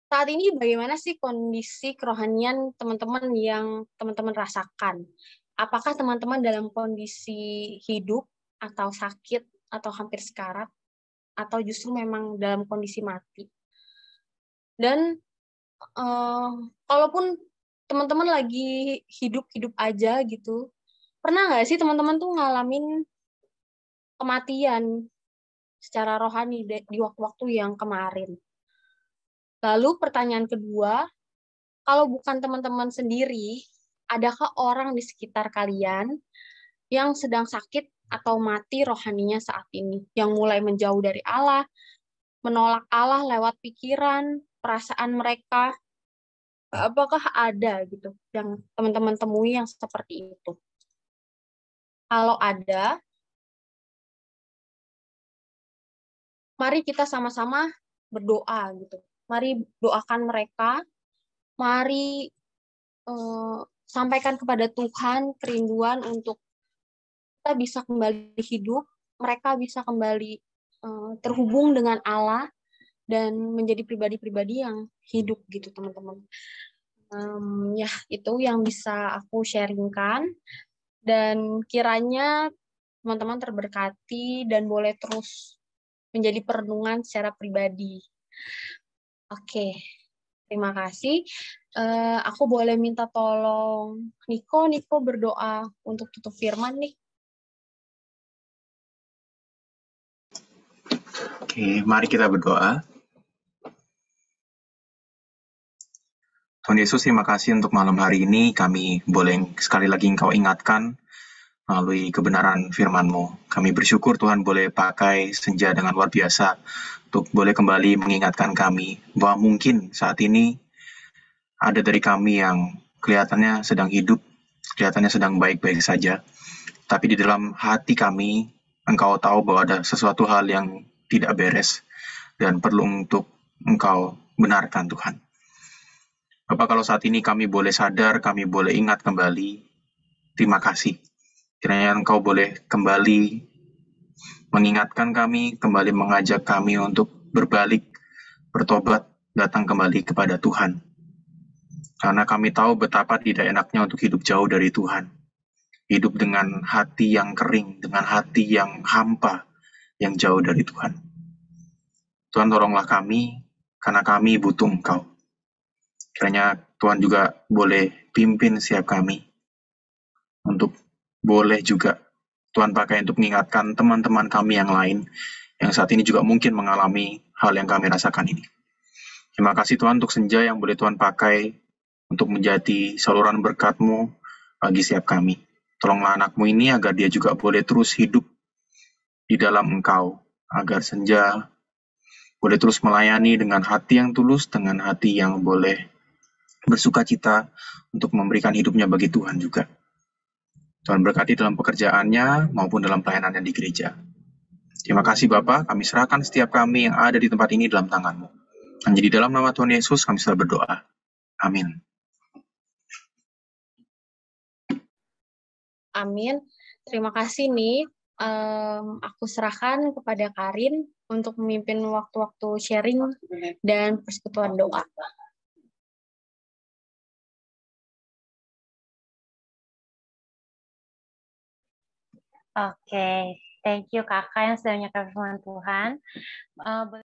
saat ini bagaimana sih kondisi kerohanian teman-teman yang teman-teman rasakan? Apakah teman-teman dalam kondisi hidup atau sakit atau hampir sekarat, atau justru memang dalam kondisi mati? Dan kalaupun teman-teman lagi hidup-hidup aja gitu, pernah nggak sih teman-teman tuh ngalamin kematian secara rohani di waktu-waktu yang kemarin? Lalu pertanyaan kedua, kalau bukan teman-teman sendiri, adakah orang di sekitar kalian yang sedang sakit atau mati rohaninya saat ini, yang mulai menjauh dari Allah, menolak Allah lewat pikiran, perasaan mereka? Apakah ada gitu yang teman-teman temui yang seperti itu? Kalau ada, mari kita sama-sama berdoa gitu. Mari doakan mereka, mari sampaikan kepada Tuhan kerinduan untuk kita bisa kembali hidup, mereka bisa kembali terhubung dengan Allah dan menjadi pribadi-pribadi yang hidup gitu, teman-teman. Ya, itu yang bisa aku sharingkan, dan kiranya teman-teman terberkati dan boleh terus menjadi perenungan secara pribadi. Oke, terima kasih. Aku boleh minta tolong Niko berdoa untuk tutup firman nih. Oke, mari kita berdoa. Tuhan Yesus, terima kasih untuk malam hari ini. Kami boleh sekali lagi Engkau ingatkan melalui kebenaran firman-Mu. Kami bersyukur Tuhan boleh pakai senja dengan luar biasa untuk boleh kembali mengingatkan kami bahwa mungkin saat ini ada dari kami yang kelihatannya sedang hidup, kelihatannya sedang baik-baik saja. Tapi di dalam hati kami, Engkau tahu bahwa ada sesuatu hal yang tidak beres dan perlu untuk Engkau benarkan Tuhan. Bapak, kalau saat ini kami boleh sadar, kami boleh ingat kembali, terima kasih. Kiranya Engkau boleh kembali mengingatkan kami, kembali mengajak kami untuk berbalik, bertobat, datang kembali kepada Tuhan. Karena kami tahu betapa tidak enaknya untuk hidup jauh dari Tuhan. Hidup dengan hati yang kering, dengan hati yang hampa, yang jauh dari Tuhan. Tuhan, tolonglah kami, karena kami butuh Engkau. Kiranya Tuhan juga boleh pimpin setiap kami untuk boleh juga Tuhan pakai untuk mengingatkan teman-teman kami yang lain yang saat ini juga mungkin mengalami hal yang kami rasakan ini. Terima kasih Tuhan untuk senja yang boleh Tuhan pakai untuk menjadi saluran berkat-Mu bagi setiap kami. Tolonglah anak-Mu ini agar dia juga boleh terus hidup di dalam Engkau, agar senja boleh terus melayani dengan hati yang tulus, dengan hati yang boleh bersukacita untuk memberikan hidupnya bagi Tuhan juga. Tuhan berkati dalam pekerjaannya maupun dalam pelayanannya di gereja. Terima kasih Bapa, kami serahkan setiap kami yang ada di tempat ini dalam tangan-Mu. Dan jadi dalam nama Tuhan Yesus kami sudah berdoa. Amin. Amin. Terima kasih nih. Aku serahkan kepada Karin untuk memimpin waktu-waktu sharing dan persekutuan doa. Oke, thank you kakak yang sudah menyampaikan firman Tuhan.